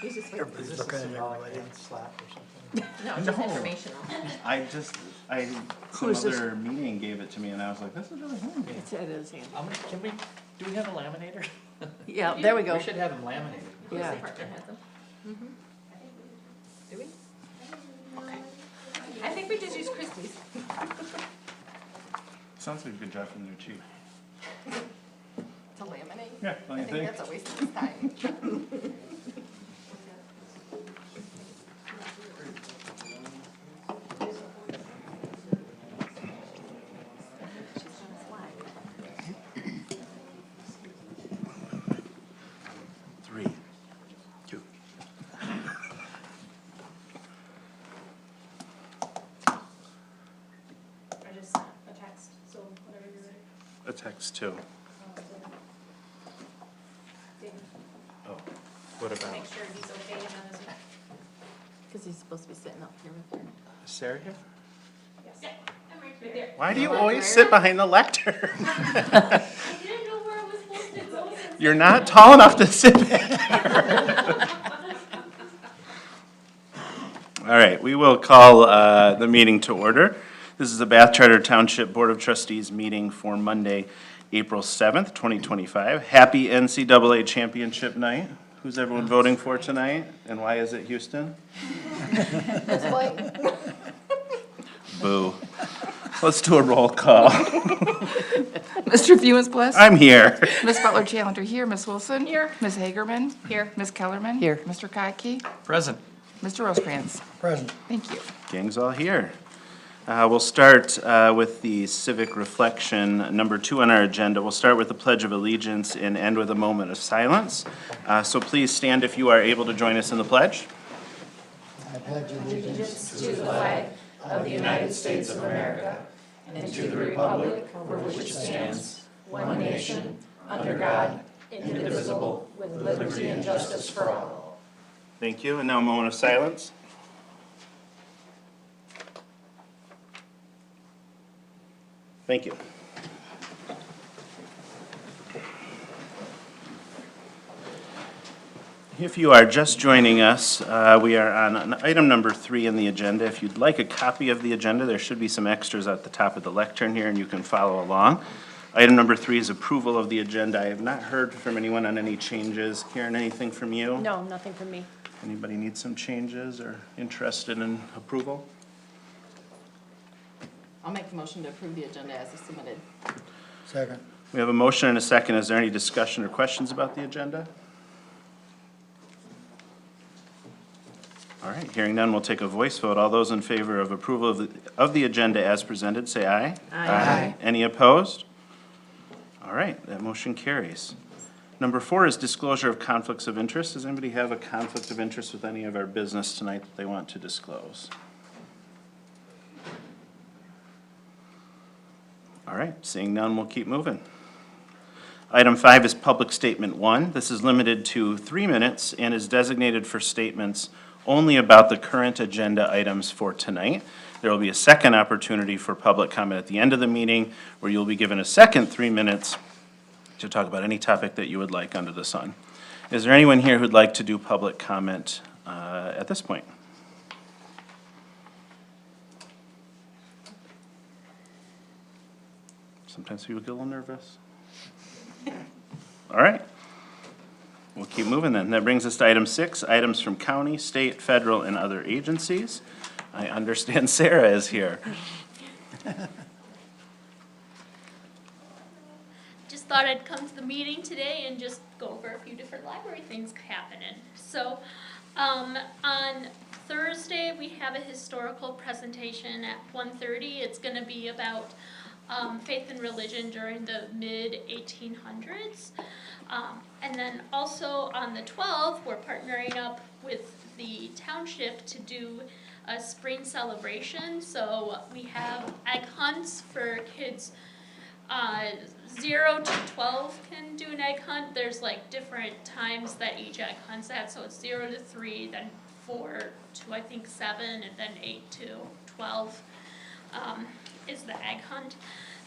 He's just Everybody's Is this looking a at symbolic everybody. hand slap or something? no, it's just informational. Some is this? other meeting gave it to me and I was like, this is really handy. It is handy. Do we have a laminator? Yeah, there we go. We should have them laminated. Yeah. Police department has them. Do we? Okay. I think we just use Christie's. Sounds like a good job from their chief. To laminate? Yeah, don't I you think think? that's a waste of his time. She's gonna slide. 3, 2. I just sent a text, so whatever you're ready. A text too. David, Oh, what about? make sure he's okay and then this. Because he's supposed to be sitting up here with her. Is Sarah here? Yes. Yeah, I'm right there. Why do you always sit behind the lectern? I didn't know where I was supposed to go since. You're not tall enough to sit there. All right, we will call the meeting to order. This is the Bath Charter Township Board of Trustees meeting for Monday, April 7th, 2025. Happy NCAA Championship night. Who's everyone voting for tonight, and why is it Houston? Ms. Blake? Boo. Let's do a roll call. Mr. Fewens-Bliss? I'm here. Ms. Butler-Challenger here. Ms. Wilson? Here. Ms. Hagerman? Here. Ms. Kellerman? Here. Mr. Kotke? Present. Mr. Rosecrans? Present. Thank you. Gang's all here. We'll start with the civic reflection, number 2 on our agenda. We'll start with the Pledge of Allegiance and end with a moment of silence. So please stand if you are able to join us in the pledge. I pledge allegiance To the flag of the United States of America and to the republic for which it stands, one nation, under God, indivisible, with liberty and justice for all. Thank you. And now a moment of silence. Thank you. If you are just joining us, we are on item number 3 in the agenda. If you'd like a copy of the agenda, there should be some extras at the top of the lectern here, and you can follow along. Item number 3 is approval of the agenda. I have not heard from anyone on any changes. Karen, anything from you? No, nothing from me. Anybody need some changes or interested in approval? I'll make the motion to approve the agenda as submitted. Second. We have a motion and a second. Is there any discussion or questions about the agenda? All right, hearing none, we'll take a voice vote. All those in favor of approval of the agenda as presented, say aye. Aye. Any opposed? All right, that motion carries. Number 4 is disclosure of conflicts of interest. Does anybody have a conflict of interest with any of our business tonight that they want to disclose? All right, seeing none, we'll keep moving. Item 5 is public statement 1. This is limited to 3 minutes and is designated for statements only about the current agenda items for tonight. There will be a second opportunity for public comment at the end of the meeting, where you'll be given a second 3 minutes to talk about any topic that you would like under the sun. Is there anyone here who'd like to do public comment at this point? Sometimes people get a little nervous. All right. We'll keep moving then. That brings us to item 6, items from county, state, federal, and other agencies. I understand Sarah is here. Just thought I'd come to the meeting today and just go over a few different library things happening. So, on Thursday, we have a historical presentation at 1:30. It's gonna be about faith and religion during the mid-1800s. And then also on the 12th, we're partnering up with the Township to do a spring celebration. So we have egg hunts for kids 0 to 12 can do an egg hunt. There's like different times that each egg hunt's at. So it's 0 to 3, then 4 to I think 7, and then 8 to 12 is the egg hunt.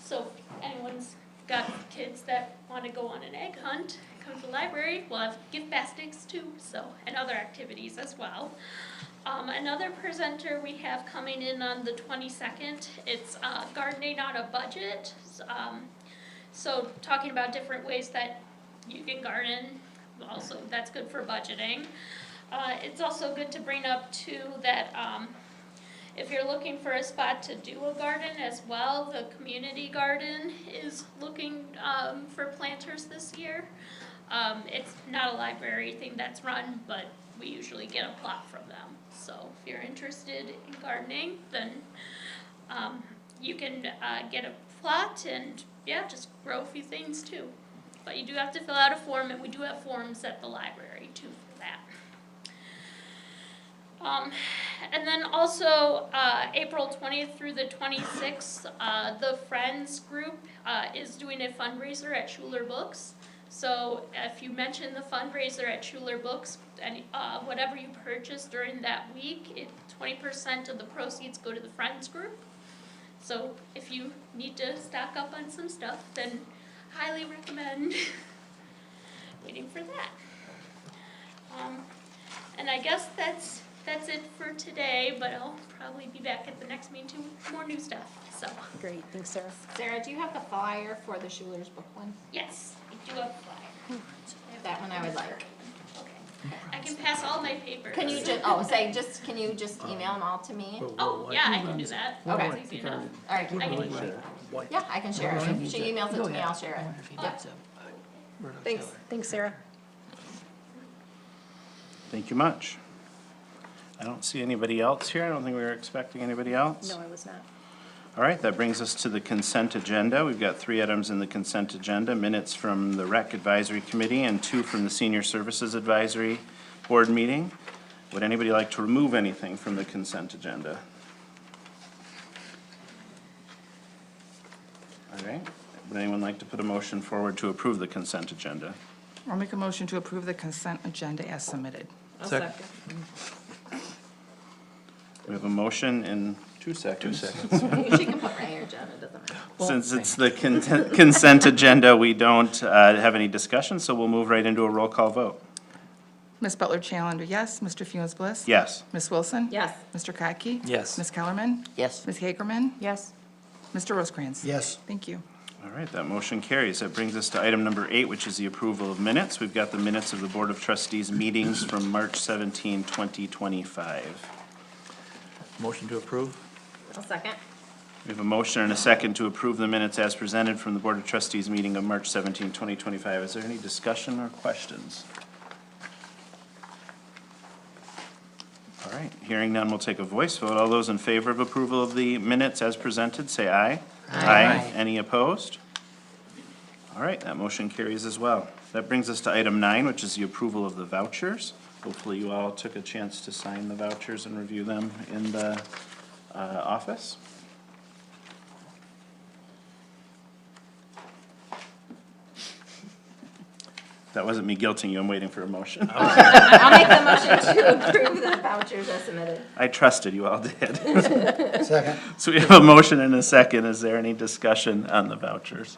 So if anyone's got kids that want to go on an egg hunt, come to the library, we'll have gift baskets too, so, and other activities as well. Another presenter we have coming in on the 22nd, it's gardening on a budget. So talking about different ways that you can garden, also that's good for budgeting. It's also good to bring up too that if you're looking for a spot to do a garden as well, the community garden is looking for planters this year. It's not a library thing that's run, but we usually get a plot from them. So if you're interested in gardening, then you can get a plot and yeah, just grow a few things too. But you do have to fill out a form, and we do have forms at the library too for that. And then also April 20th through the 26th, the Friends group is doing a fundraiser at Schuler Books. So if you mention the fundraiser at Schuler Books, and whatever you purchase during that week, 20% of the proceeds go to the Friends group. So if you need to stock up on some stuff, then highly recommend waiting for that. And I guess that's it for today, but I'll probably be back at the next meeting too with more new stuff, so. Great, thanks, Sarah. Sarah, do you have the flyer for the Schuler's book one? Yes, I do have a flyer. That one I would like. Okay. I can pass all my papers. Can you can you just email them all to me? Oh, yeah, I can do that. Okay. That's easy enough. All right, I can, yeah, I can share it. If she emails it to me, I'll share it. Yep. Thanks. Thanks, Sarah. Thank you much. I don't see anybody else here. I don't think we were expecting anybody else. No, I was not. All right, that brings us to the consent agenda. We've got 3 items in the consent agenda, minutes from the Rec Advisory Committee and 2 from the Senior Services Advisory Board meeting. Would anybody like to remove anything from the consent agenda? All right, would anyone like to put a motion forward to approve the consent agenda? I'll make a motion to approve the consent agenda as submitted. I'll second. We have a motion in 2 seconds. She can put right here, Jen, it doesn't matter. Since it's the consent agenda, we don't have any discussion, so we'll move right into a roll call vote. Ms. Butler Challenger, yes. Mr. Funes Bliss? Yes. Ms. Wilson? Yes. Mr. Kotke? Yes. Ms. Kellerman? Yes. Ms. Hagerman? Yes. Mr. Rosecrans? Yes. Thank you. All right, that motion carries. That brings us to item number 8, which is the approval of minutes. We've got the minutes of the Board of Trustees meetings from March 17, 2025. Motion to approve? I'll second. We have a motion and a second to approve the minutes as presented from the Board of Trustees meeting of March 17, 2025. Is there any discussion or questions? All right, hearing none, we'll take a voice vote. All those in favor of approval of the minutes as presented, say aye. Aye. Any opposed? All right, that motion carries as well. That brings us to item 9, which is the approval of the vouchers. Hopefully you all took a chance to sign the vouchers and review them in the office. That wasn't me guilting you, I'm waiting for a motion. I'll make the motion to approve the vouchers as submitted. I trusted you all did. Second. So we have a motion and a second. Is there any discussion on the vouchers?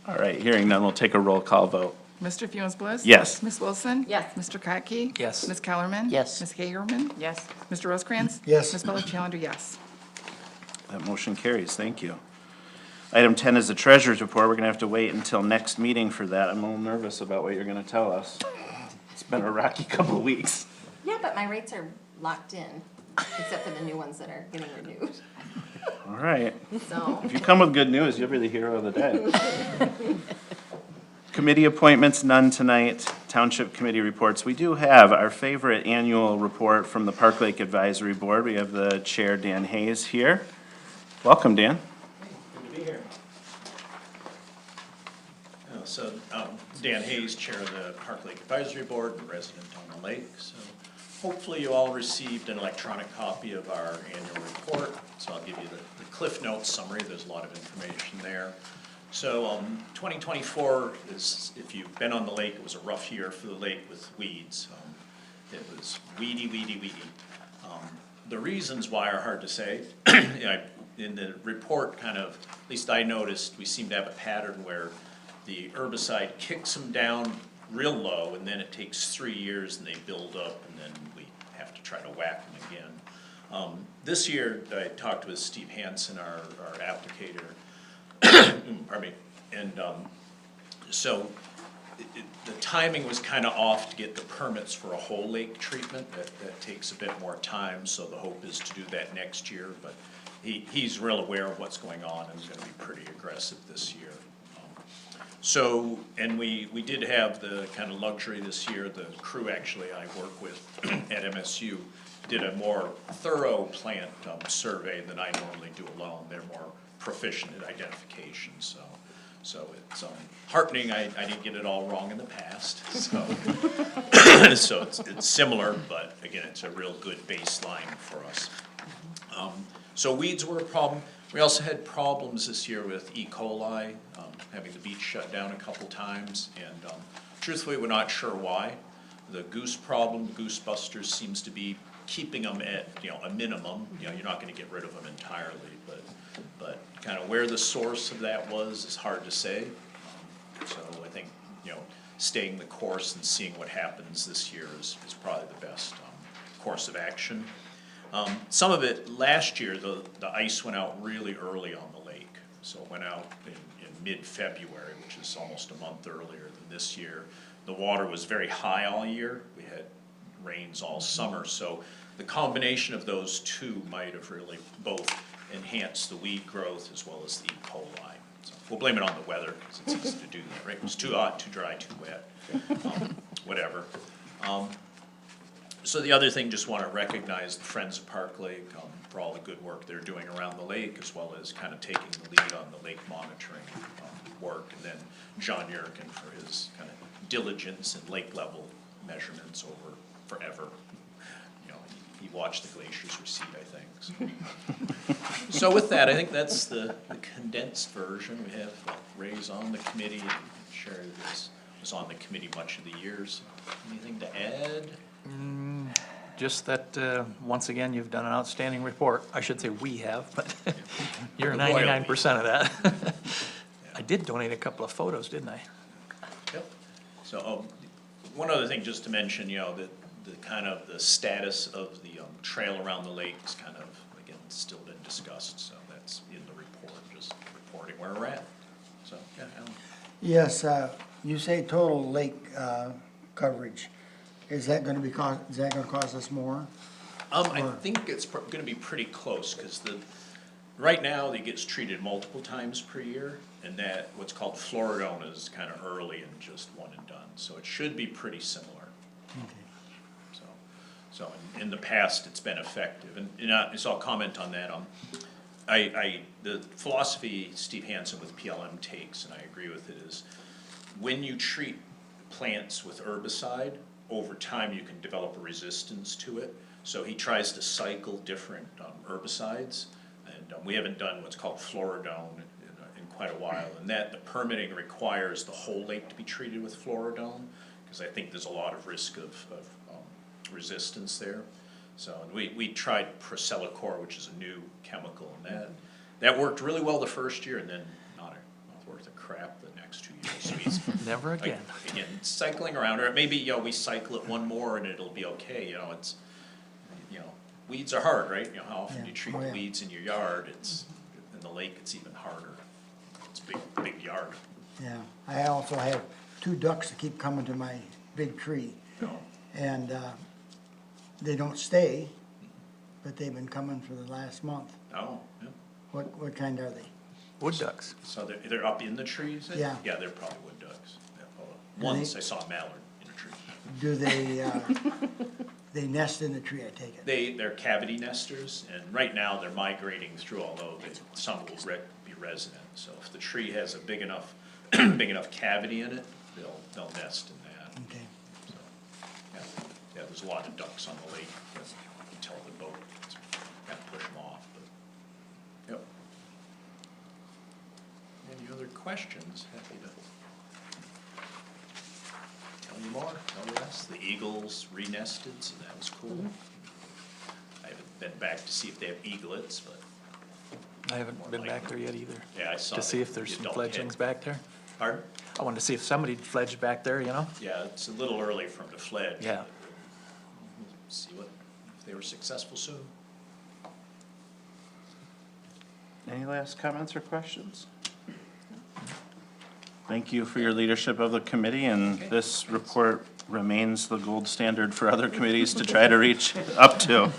All right, hearing none, we'll take a roll call vote. Mr. Funes Bliss? Yes. Ms. Wilson? Yes. Mr. Kotke? Yes. Ms. Kellerman? Yes. Ms. Hagerman? Yes. Mr. Rosecrans? Yes. Ms. Butler Challenger, yes. That motion carries. Thank you. Item 10 is the treasurer's report. We're going to have to wait until next meeting for that. I'm a little nervous about what you're going to tell us. It's been a rocky couple of weeks. Yeah, but my rates are locked in, except for the new ones that are getting renewed, All right. so. If you come with good news, you'll be the hero of the day. Committee appointments, none tonight. Township committee reports. We do have our favorite annual report from the Park Lake Advisory Board. We have the chair, Dan Hayes, here. Welcome, Dan. Good to be here. Dan Hayes, Chair of the Park Lake Advisory Board, and resident on the lake. So hopefully you all received an electronic copy of our annual report. So I'll give you the Cliff Notes summary. There's a lot of information there. So 2024 is, if you've been on the lake, it was a rough year for the lake with weeds. It was weedy. The reasons why are hard to say. In the report, kind of, at least I noticed, we seem to have a pattern where the herbicide kicks them down real low, and then it takes 3 years and they build up, and then we have to try to whack them again. This year, I talked with Steve Hansen, our applicator, pardon me, and, so the timing was kinda off to get the permits for a whole lake treatment. That takes a bit more time, so the hope is to do that next year, but he's real aware of what's going on and is gonna be pretty aggressive this year. So, and we did have the kind of luxury this year, the crew actually I work with at MSU did a more thorough plant survey than I normally do alone. They're more proficient at identification, so it's heartening. I didn't get it all wrong in the past, so so it's similar, but again, it's a real good baseline for us. So weeds were a problem. We also had problems this year with E. coli, having the beach shut down a couple times, and truthfully, we're not sure why. The goose problem, Goose Busters seems to be keeping them at, a minimum. You're not gonna get rid of them entirely, but kind of where the source of that was is hard to say. So I think, staying the course and seeing what happens this year is probably the best course of action. Some of it, last year, the ice went out really early on the lake. So it went out in mid-February, which is almost a month earlier than this year. The water was very high all year. We had rains all summer, so the combination of those two might have really both enhanced the weed growth as well as the E. coli. So we'll blame it on the weather, because it's easy to do that, right? It was too hot, too dry, too wet, whatever. So the other thing, just wanna recognize the Friends of Park Lake, for all the good work they're doing around the lake, as well as kind of taking the lead on the lake monitoring, work, and then John Yurkin for his kind of diligence and lake level measurements over forever. He watched the glaciers recede, I think. So with that, I think that's the condensed version. We have Ray's on the committee, and Sherry was on the committee much of the years. Anything to add? Just that, once again, you've done an outstanding report. I should say we have, but you're The royalty. 99% of that. I did donate a couple of photos, didn't I? Yep. So, one other thing just to mention, the kind of the status of the trail around the lake is kind of, again, still been discussed, so that's in the report, just reporting where we're at. So, yeah, Alan. Yes, you say total lake coverage. Is that gonna cost us more? I think it's gonna be pretty close, cause right now, it gets treated multiple times per year, and that, what's called Floridone is kinda early and just one and done, so it should be pretty similar. Okay. So in the past, it's been effective, and, so I'll comment on that, the philosophy Steve Hansen with PLM takes, and I agree with it, is when you treat plants with herbicide, over time you can develop a resistance to it. So he tries to cycle different herbicides, and we haven't done what's called Floridone in quite a while. And that the permitting requires the whole lake to be treated with Floridone, because I think there's a lot of risk of resistance there. So and we tried Procelicor, which is a new chemical, and that worked really well the first year, and then not worth a crap the next 2 years. So he's Never again. again, cycling around, or maybe, we cycle it one more and it'll be okay, it's, weeds are hard, right? How often do you treat Oh, yeah. weeds in your yard? In the lake, it's even harder. It's big yard. Yeah, I also have 2 ducks that keep coming to my big tree, No. and they don't stay, but they've been coming for the last month. Oh, yeah. What kind are they? Wood ducks. So they're up in the trees? Yeah. Yeah, they're probably wood ducks. Yeah, well, Do once they- I saw a mallard in a tree. Do they nest in the tree, I take it? They're cavity nesters, and right now they're migrating through, although some will be resident. So if the tree has a big enough cavity in it, they'll nest in that. Okay. So, yeah, there's a lot of ducks on the lake, but you can tell the boat, kind of push them off, but, yep. Any other questions? Happy to tell you more, tell the rest. The eagles re-nested, so that was cool. I haven't been back to see if they have eaglets, but, I haven't been back there yet either. yeah, I saw. To see if there's the some adult fledglings head. back there. Pardon? I wanted to see if somebody fledged back there, you know? Yeah, it's a little early for them to fledge. Yeah. See if they were successful soon. Any last comments or questions? Thank you for your leadership of the committee, and this report remains the gold standard for other committees to try to reach up to.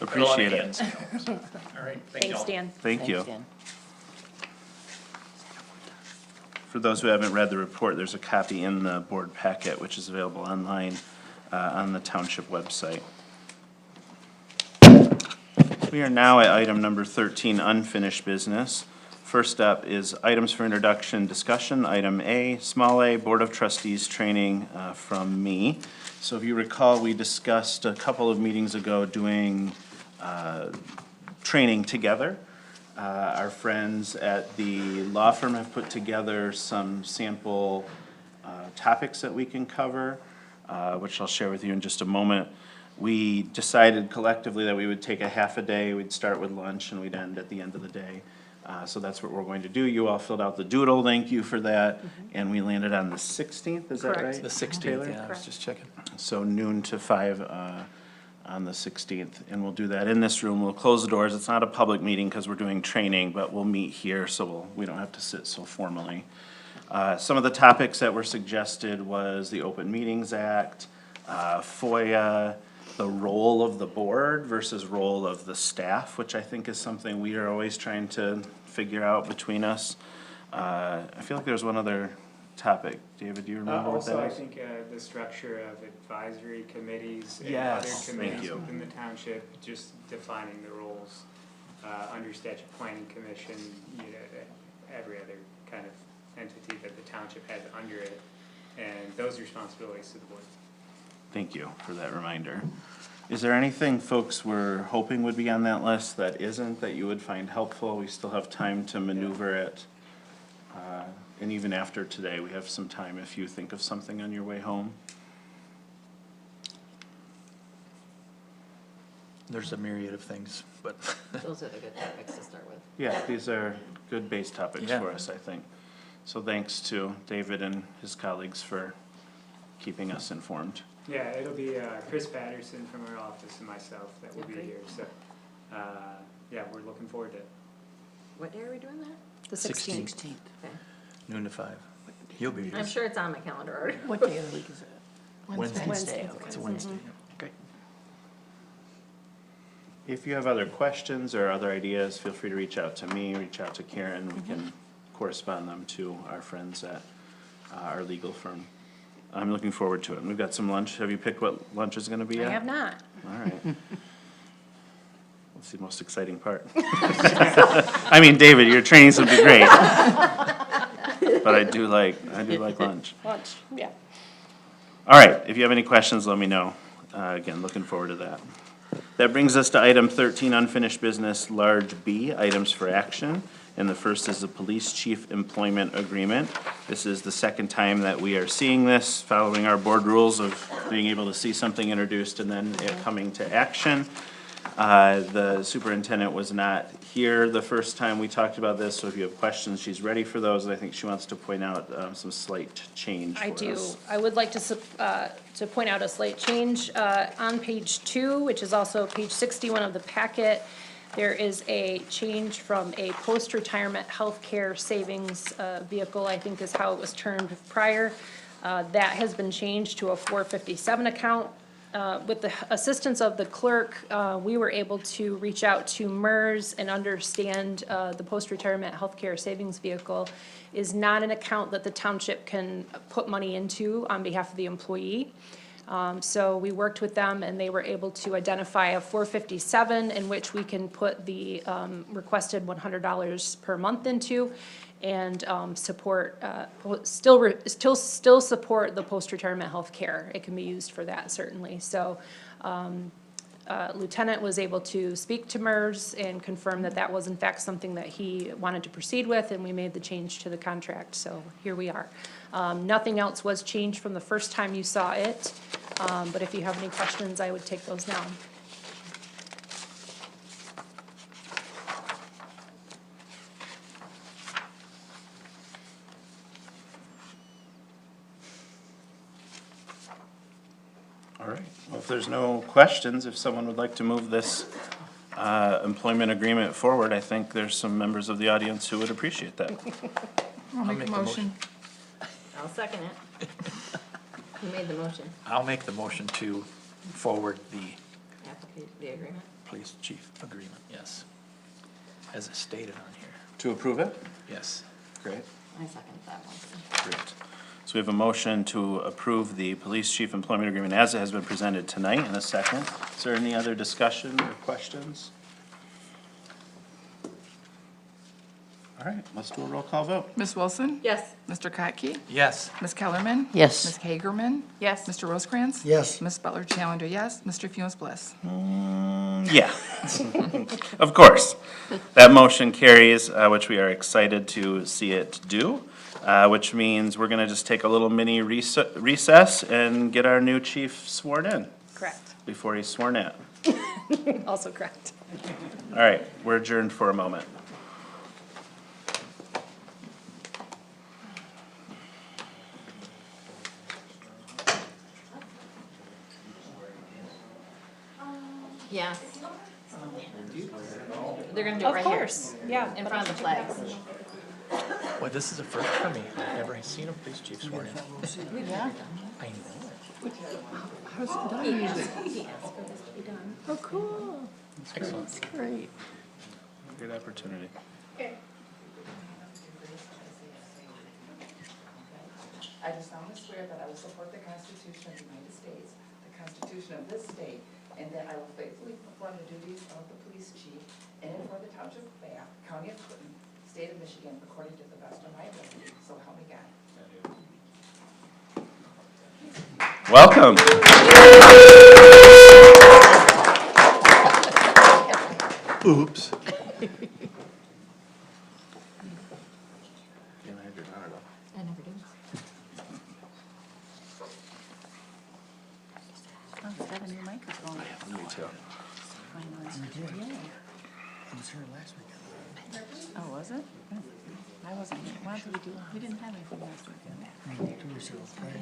Appreciate it. All right, thank you Thanks, all. Dan. Thank you. For those who haven't read the report, there's a copy in the board packet, which is available online on the Township website. We are now at item number 13, unfinished business. First up is items for introduction discussion. Item A, small a, Board of Trustees training from me. So if you recall, we discussed a couple of meetings ago doing training together. Our friends at the law firm have put together some sample topics that we can cover, which I'll share with you in just a moment. We decided collectively that we would take a half a day, we'd start with lunch, and we'd end at the end of the day. So that's what we're going to do. You all filled out the doodle, thank you for that, and we landed on the 16th, is that Correct. right? The 16th, Taylor? yeah, I was just checking. So noon to 5 on the 16th, and we'll do that in this room. We'll close the doors. It's not a public meeting because we're doing training, but we'll meet here, so we don't have to sit so formally. Some of the topics that were suggested was the Open Meetings Act, FOIA, the role of the board versus role of the staff, which I think is something we are always trying to figure out between us. I feel like there's one other topic. David, do you remember what Also, that I is? think the structure of advisory committees and Yes, other thank committees you. within the township, just defining the roles. Under statute planning commission, every other kind of entity that the township has under it, and those responsibilities to the board. Thank you for that reminder. Is there anything folks were hoping would be on that list that isn't, that you would find helpful? We still have time to maneuver it. And even after today, we have some time if you think of something on your way home. There's a myriad of things, but Those are the good topics to start with. Yeah, these are good base topics Yeah. for us, I think. So thanks to David and his colleagues for keeping us informed. Yeah, it'll be Chris Patterson from our office and myself that will be Okay. here, so, yeah, we're looking forward to it. What day are we doing that? The 16th. Okay. noon to 5. You'll be here. I'm sure it's on my calendar already. What day of the week is it? Wednesday. It's a Wednesday. Great. If you have other questions or other ideas, feel free to reach out to me, reach out to Karen. We can correspond them to our friends at our legal firm. I'm looking forward to it. And we've got some lunch. Have you picked what lunch is gonna be I yet? have not. All right. That's the most exciting part. I mean, David, your trainings would be great. But I do like lunch. Lunch, yeah. All right, if you have any questions, let me know. Again, looking forward to that. That brings us to item 13, unfinished business, large B, items for action. And the first is the police chief employment agreement. This is the second time that we are seeing this, following our board rules of being able to see something introduced and then it coming to action. The superintendent was not here the first time we talked about this, so if you have questions, she's ready for those. And I think she wants to point out some slight change I uh, do. for us. I would like to point out a slight change. On page 2, which is also page 61 of the packet, there is a change from a post-retirement healthcare savings vehicle, I think is how it was termed prior. That has been changed to a 457 account. With the assistance of the clerk, we were able to reach out to MERS and understand the post-retirement healthcare savings vehicle is not an account that the township can put money into on behalf of the employee. So we worked with them and they were able to identify a 457 in which we can put the requested $100 per month into and support, still support the post-retirement health care. It can be used for that certainly. So Lieutenant was able to speak to MERS and confirm that that was in fact something that he wanted to proceed with, and we made the change to the contract, so here we are. Nothing else was changed from the first time you saw it, but if you have any questions, I would take those now. All right, well, if there's no questions, if someone would like to move this employment agreement forward, I think there's some members of the audience who would appreciate that. I'll make make a the motion. I'll second it. Who made the motion? I'll make the motion to forward the The agreement? police chief agreement, yes. As it's stated on here, To approve it? yes. Great. I second that one. Great. So we have a motion to approve the police chief employment agreement as it has been presented tonight in a second. Is there any other discussion or questions? All right, let's do a roll call vote. Ms. Wilson? Yes. Mr. Kotke? Yes. Ms. Kellerman? Yes. Ms. Hagerman? Yes. Mr. Rosecrans? Yes. Ms. Butler Challenger, yes. Mr. Funes Bliss? Yeah, of course. That motion carries, which we are excited to see it do, which means we're gonna just take a little mini recess and get our new chief sworn in Correct. before he's sworn in. Also correct. All right, we're adjourned for a moment. Yes. They're gonna do it right here. Of course, yeah. In front of the flags. Well, this is a first for me. I've never seen a police chief sworn in. Yeah. I know. He asked for this to be done. Oh, cool. Excellent. Great. Great opportunity. I do solemnly swear that I will support the Constitution of the United States, the Constitution of this state, and that I will faithfully perform the duties of the police chief in and for the Township of Bath, County of Clinton, State of Michigan, according to the best of my ability, so help me God. Welcome. Oops. I never do. Oh, it's got a new microphone. Me too. I was here last weekend. Oh, was it? I wasn't here. Why did we do, we didn't have anything last weekend. 2 weeks ago, Friday.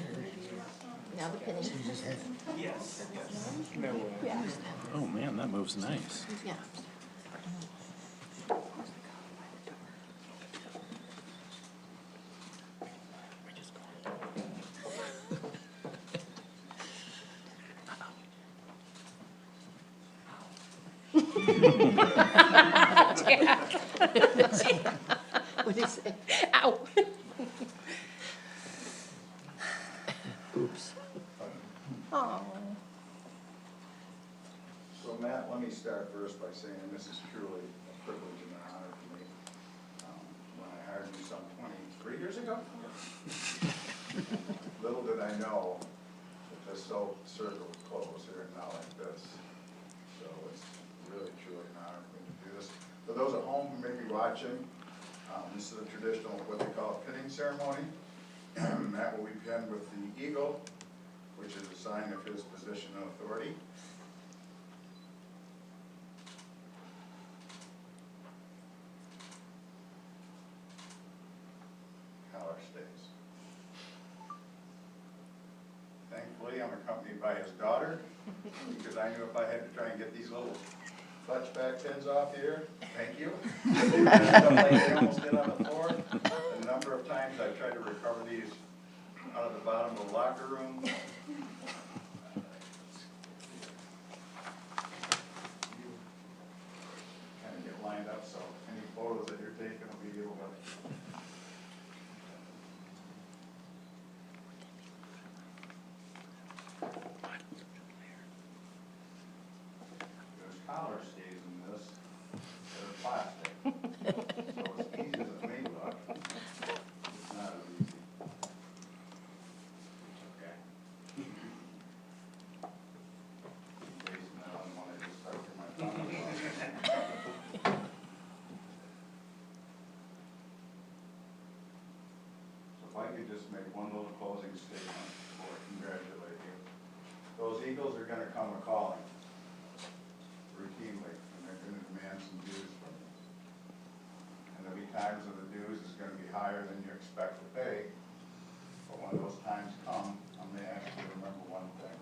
Now the penny. You just had, Oh, man, that moves nice. Yeah. What is it? Ow. Oops. Oh. So Matt, let me start first by saying this is truly a privilege and an honor for me. When I hired you some 23 years ago, little did I know that this whole circle would close here and now like this. So it's really truly an honor for me to do this. For those at home who may be watching, this is a traditional, what they call a pinning ceremony. Matt will be pinned with the eagle, which is a sign of his position of authority. Collar stays. Thankfully, I'm accompanied by his daughter, because I knew if I had to try and get these little clutch back pins off here, thank you. They almost did on the floor. A number of times I tried to recover these out of the bottom of the locker room. Kind of get lined up, so any photos that you're taking will be able to. There's collar stays in this, they're plastic. So as easy as it may look, it's not as easy. Okay. Jason, I don't want to just start with my thumb. So if I could just make one little closing statement before I congratulate you. Those eagles are gonna come a-calling routinely, and they're gonna demand some dues from you. And there'll be times when the dues is gonna be higher than you expect to pay, but when those times come, I'm gonna ask you to remember one thing.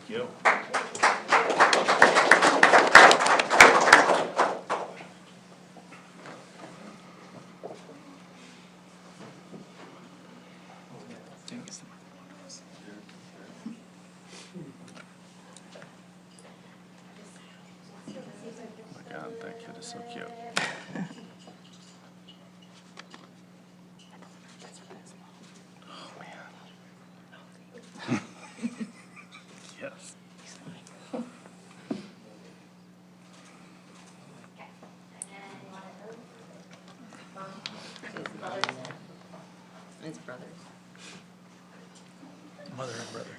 Thank you. Oh my God, that kid is so cute. Oh, man. Yes. His brothers. Mother and brother.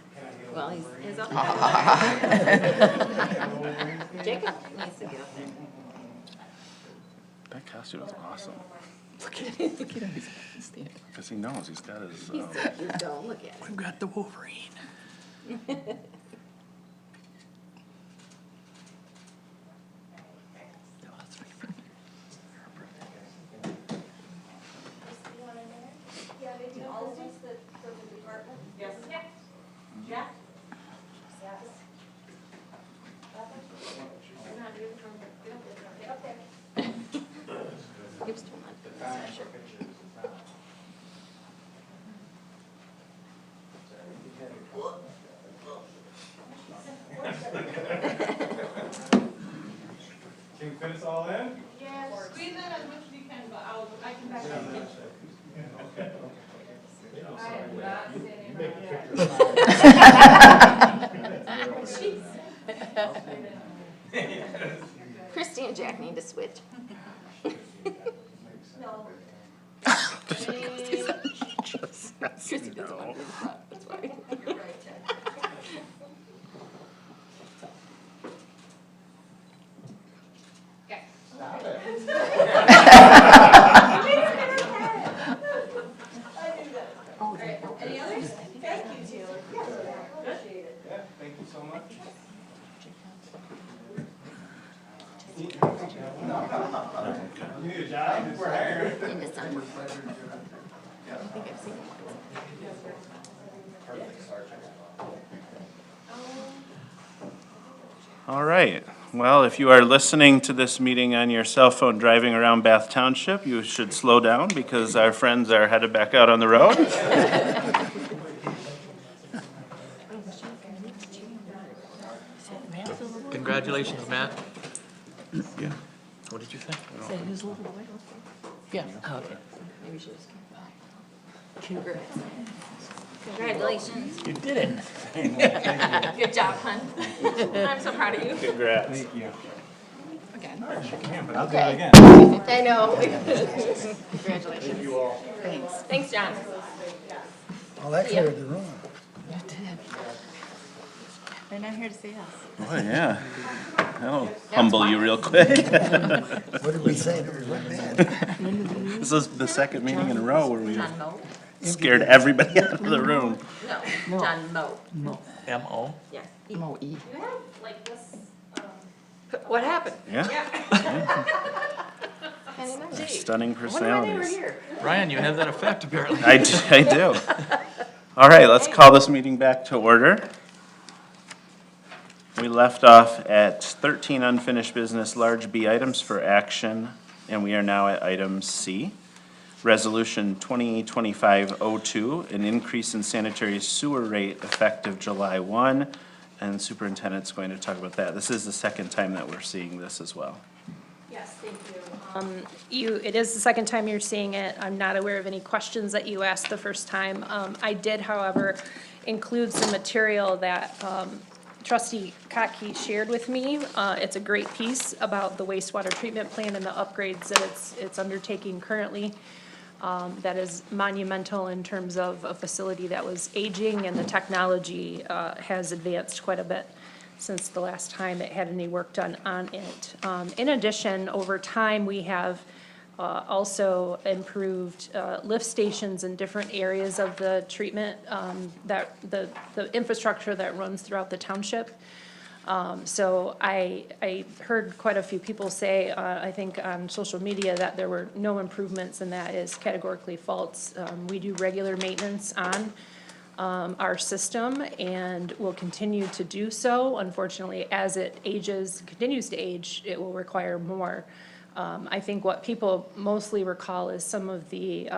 Well, he's his other brother. Jacob needs to get up there. That costume is awesome. Look at him, look at him, he's standing. Because he knows he's got his, He's so cute, though, look at him. We've got the Wolverine. He was doing that. Can you fit us all in? Yeah, squeeze in as much as you can, but I can back up. I am not standing around yet. Christy and Jack need to switch. No. Christy doesn't want to be in front, that's why. You're right, Ted. Okay. Stop it. I knew that. All right, any others? Thank you, Taylor. Appreciate it. Yeah, thank you so much. You need a job? We're hiring. In December. I think I've seen him all right. Well, if you are listening to this meeting on your cell phone driving around Bath Township, you should slow down because our friends are headed back out on the road. Congratulations, Matt. Yeah. What did you think? Say his little boy. Yeah. Okay. Maybe she was. Congrats. Congratulations. You did it. Good job, hon. I'm so proud of you. Congrats. Thank you. Again. But I'll do it again. I know. Congratulations. Thank you all. Thanks. Thanks, John. Well, that cleared the room. You did. They're not here to see us. Boy, yeah. That'll humble you real quick. What did we say? There was one bad. This is the second meeting in a row where we John Moe? scared everybody out of the room. No, John Moe. M-O? Yes. M-O-E. You have like this, What happened? Yeah. Can't remember. Stunning I wonder why they were personalities. here. Ryan, you have that effect apparently. I do. All right, let's call this meeting back to order. We left off at 13 unfinished business, large B items for action, and we are now at item C. Resolution 2025-02, an increase in sanitary sewer rate effective July 1, and the superintendent's going to talk about that. This is the second time that we're seeing this as well. yes, thank you. It is the second time you're seeing it. I'm not aware of any questions that you asked the first time. I did, however, include some material that, Trustee Kotke shared with me. It's a great piece about the wastewater treatment plant and the upgrades that it's undertaking currently. That is monumental in terms of a facility that was aging, and the technology has advanced quite a bit since the last time it had any work done on it. In addition, over time, we have also improved lift stations in different areas of the treatment, that the infrastructure that runs throughout the township. So I heard quite a few people say, I think on social media, that there were no improvements, and that is categorically false. We do regular maintenance on our system and will continue to do so. Unfortunately, as it continues to age, it will require more. I think what people mostly recall is some of the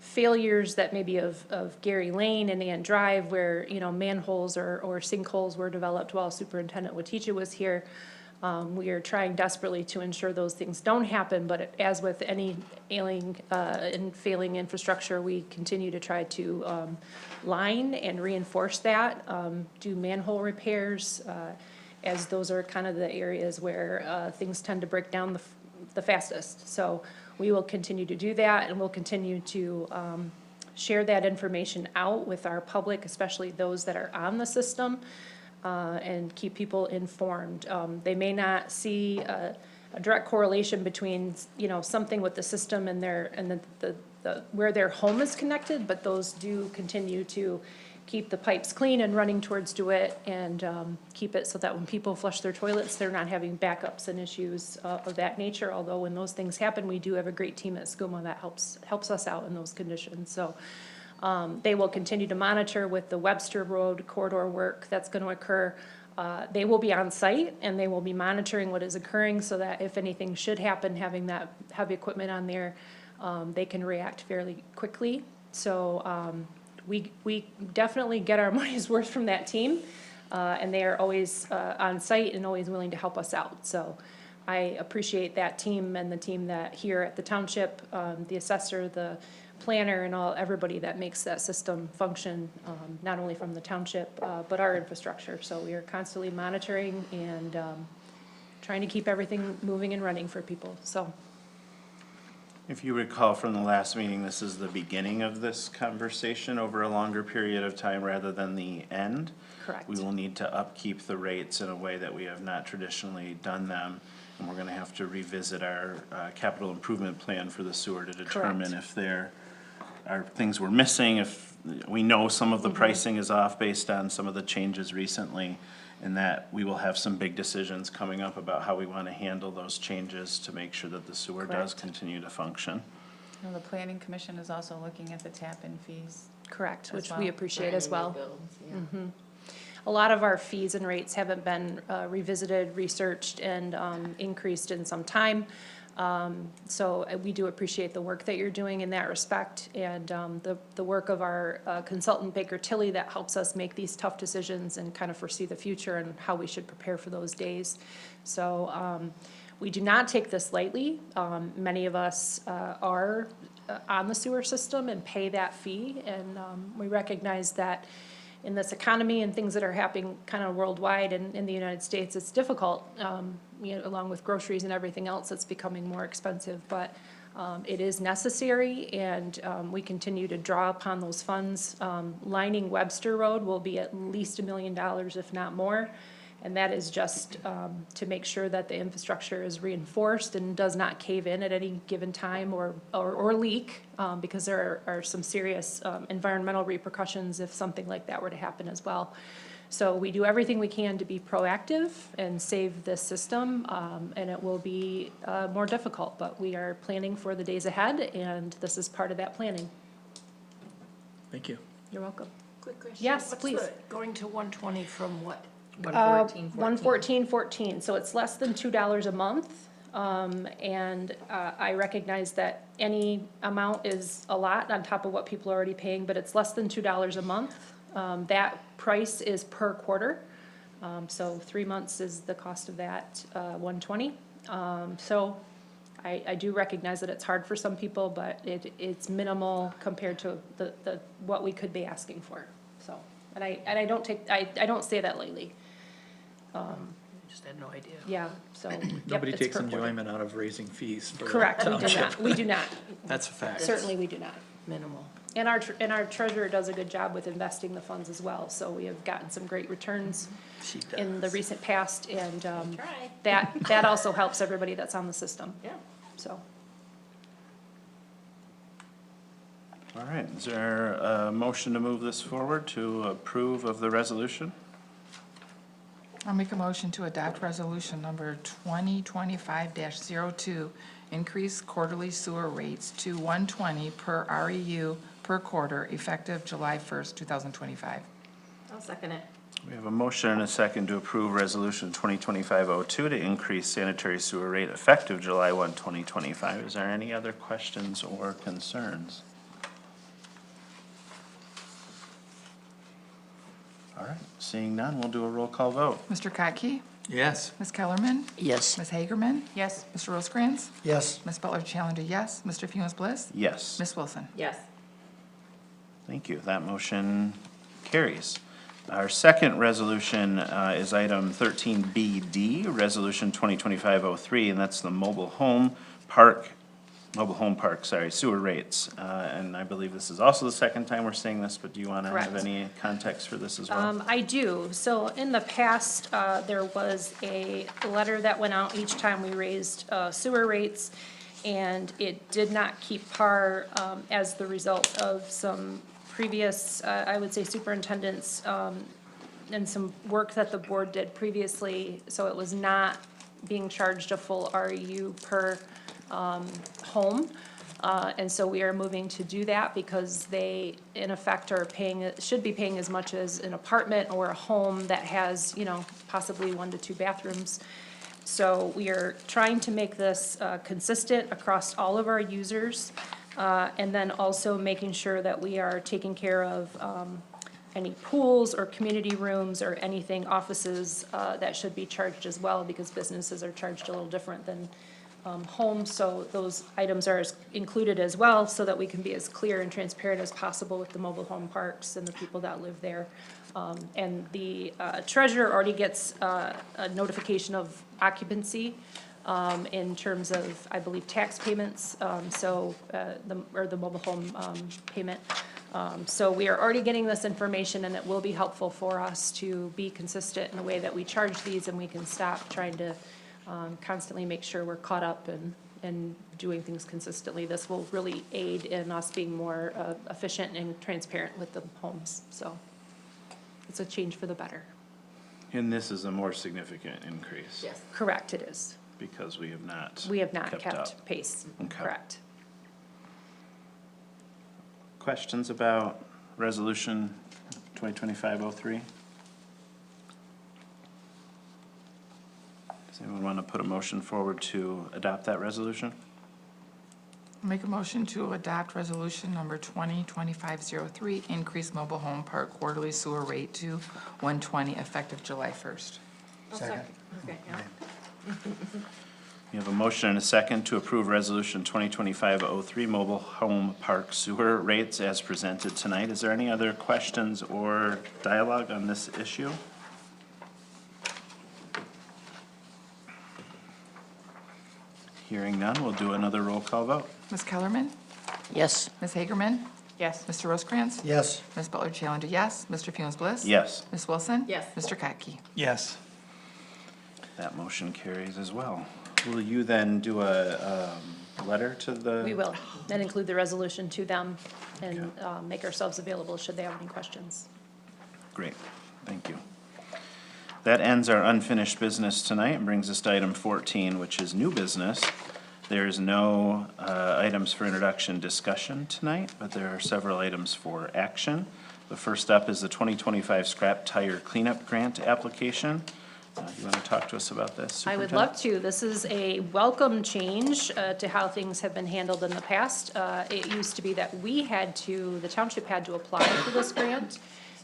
failures that maybe of Gary Lane and Ann Drive where, manholes or sinkholes were developed while Superintendent Waticha was here. We are trying desperately to ensure those things don't happen, but as with any ailing and failing infrastructure, we continue to try to line and reinforce that, do manhole repairs, as those are kind of the areas where things tend to break down the fastest. So we will continue to do that, and we'll continue to share that information out with our public, especially those that are on the system, and keep people informed. They may not see a direct correlation between, something with the system and the where their home is connected, but those do continue to keep the pipes clean and running towards DeWitt and keep it so that when people flush their toilets, they're not having backups and issues of that nature. Although when those things happen, we do have a great team at SCUMA that helps us out in those conditions. So they will continue to monitor with the Webster Road corridor work that's going to occur. They will be on site and they will be monitoring what is occurring so that if anything should happen, having that heavy equipment on there, they can react fairly quickly. So we definitely get our money's worth from that team, and they are always on site and always willing to help us out. So I appreciate that team and the team that here at the township, the assessor, the planner, and everybody that makes that system function, not only from the township, but our infrastructure. So we are constantly monitoring and trying to keep everything moving and running for people. So. If you recall from the last meeting, this is the beginning of this conversation over a longer period of time rather than the end. Correct. We will need to upkeep the rates in a way that we have not traditionally done them. And we're gonna have to revisit our capital improvement plan for the sewer to determine if there are things we're missing, if we know some of the pricing is off based on some of the changes recently, and that we will have some big decisions coming up about how we want to handle those changes to make sure that the sewer does continue to function. And the planning commission is also looking at the tap-in fees. Correct, as which well. we appreciate as well. Mm-hmm. A lot of our fees and rates haven't been revisited, researched, and increased in some time. So we do appreciate the work that you're doing in that respect, and the work of our consultant Baker Tilly that helps us make these tough decisions and kind of foresee the future and how we should prepare for those days. So we do not take this lightly. Many of us are on the sewer system and pay that fee, and we recognize that in this economy and things that are happening kind of worldwide and in the United States, it's difficult, along with groceries and everything else, it's becoming more expensive. But it is necessary, and we continue to draw upon those funds. Lining Webster Road will be at least $1 million, if not more. And that is just to make sure that the infrastructure is reinforced and does not cave in at any given time or leak, because there are some serious environmental repercussions if something like that were to happen as well. So we do everything we can to be proactive and save this system, and it will be more difficult, but we are planning for the days ahead, and this is part of that planning. Thank you. You're welcome. Quick question. Yes, please. What's the going to 120 from what? 114.14, so it's less than $2 a month. And I recognize that any amount is a lot on top of what people are already paying, but it's less than $2 a month. That price is per quarter. So 3 months is the cost of that, 120. So I do recognize that it's hard for some people, but it's minimal compared to the what we could be asking for. So, and I don't say that lightly. Just had no idea. Yeah, so. Nobody it's takes per quarter. enjoyment out of raising fees for the Correct, we do township. not, we do not. That's a fact. Certainly, we do not. Minimal. And our treasurer does a good job with investing the funds as well, so we have gotten some great returns She in the does. recent past, and Try. that also helps everybody that's on the system. Yeah. So, All right, is there a motion to move this forward to approve of the resolution? I'll make a motion to adopt resolution number 2025-02, increase quarterly sewer rates to $120 per REU per per quarter effective July 1st, 2025. I'll second it. We have a motion and a second to approve Resolution 2025-02 to increase sanitary sewer rate effective July 1, 2025. Is there any other questions or concerns? All right, seeing none, we'll do a roll call vote. Mr. Kotke? Yes. Ms. Kellerman? Yes. Ms. Hagerman? Yes. Mr. Rosecrans? Yes. Ms. Butler Challenger, yes. Mr. Funes Bliss? Yes. Ms. Wilson? Yes. Thank you. That motion carries. Our second resolution is item 13BD, Resolution 2025-03, and that's the mobile home park, sewer rates. And I believe this is also the second time we're seeing this, but do you want to have Correct. any context for this as well? I do. So in the past, there was a letter that went out each time we raised sewer rates, and it did not keep par as the result of some previous, I would say superintendents, and some work that the board did previously, so it was not being charged a full RU per home. And so we are moving to do that because they, in effect, are paying, should be paying as much as an apartment or a home that has, you know, possibly 1 to 2 bathrooms. So we are trying to make this consistent across all of our users, and then also making sure that we are taking care of any pools or community rooms or anything, offices that should be charged as well, because businesses are charged a little different than homes. So those items are included as well, so that we can be as clear and transparent as possible with the mobile home parks and the people that live there. And the treasurer already gets a notification of occupancy in terms of, I believe, tax payments, the mobile home payment. So we are already getting this information, and it will be helpful for us to be consistent in the way that we charge these, and we can stop trying to constantly make sure we're caught up and doing things consistently. This will really aid in us being more efficient and transparent with the homes. So it's a change for the better. And this is a more significant increase. Yes. Correct, it is. Because we have not. We have not kept kept up. pace. Okay. Correct. Questions about Resolution 2025-03? Does anyone want to put a motion forward to adopt that resolution? Make a motion to adopt resolution number 2025-03, increase mobile home park quarterly sewer rate to $120 effective July 1st. Second. Okay, yeah. You have a motion and a second to approve Resolution 2025-03, mobile home park sewer rates as presented tonight. Is there any other questions or dialogue on this issue? Hearing none, we'll do another roll call vote. Ms. Kellerman? Yes. Ms. Hagerman? Yes. Mr. Rosecrans? Yes. Ms. Butler Challenger, yes. Mr. Funes Bliss? Yes, Ms. Wilson? Yes. Mr. Kotke? Yes. that motion carries as well. Will you then do a letter to the? We will, and include the resolution to them and make ourselves available should they have any questions. Great, thank you. That ends our unfinished business tonight and brings us to item 14, which is new business. There is no items for introduction discussion tonight, but there are several items for action. The first up is the 2025 scrap tire cleanup grant application. You want to talk to us about this, I would Superintendent? love to. This is a welcome change to how things have been handled in the past. It used to be that the township had to apply for this grant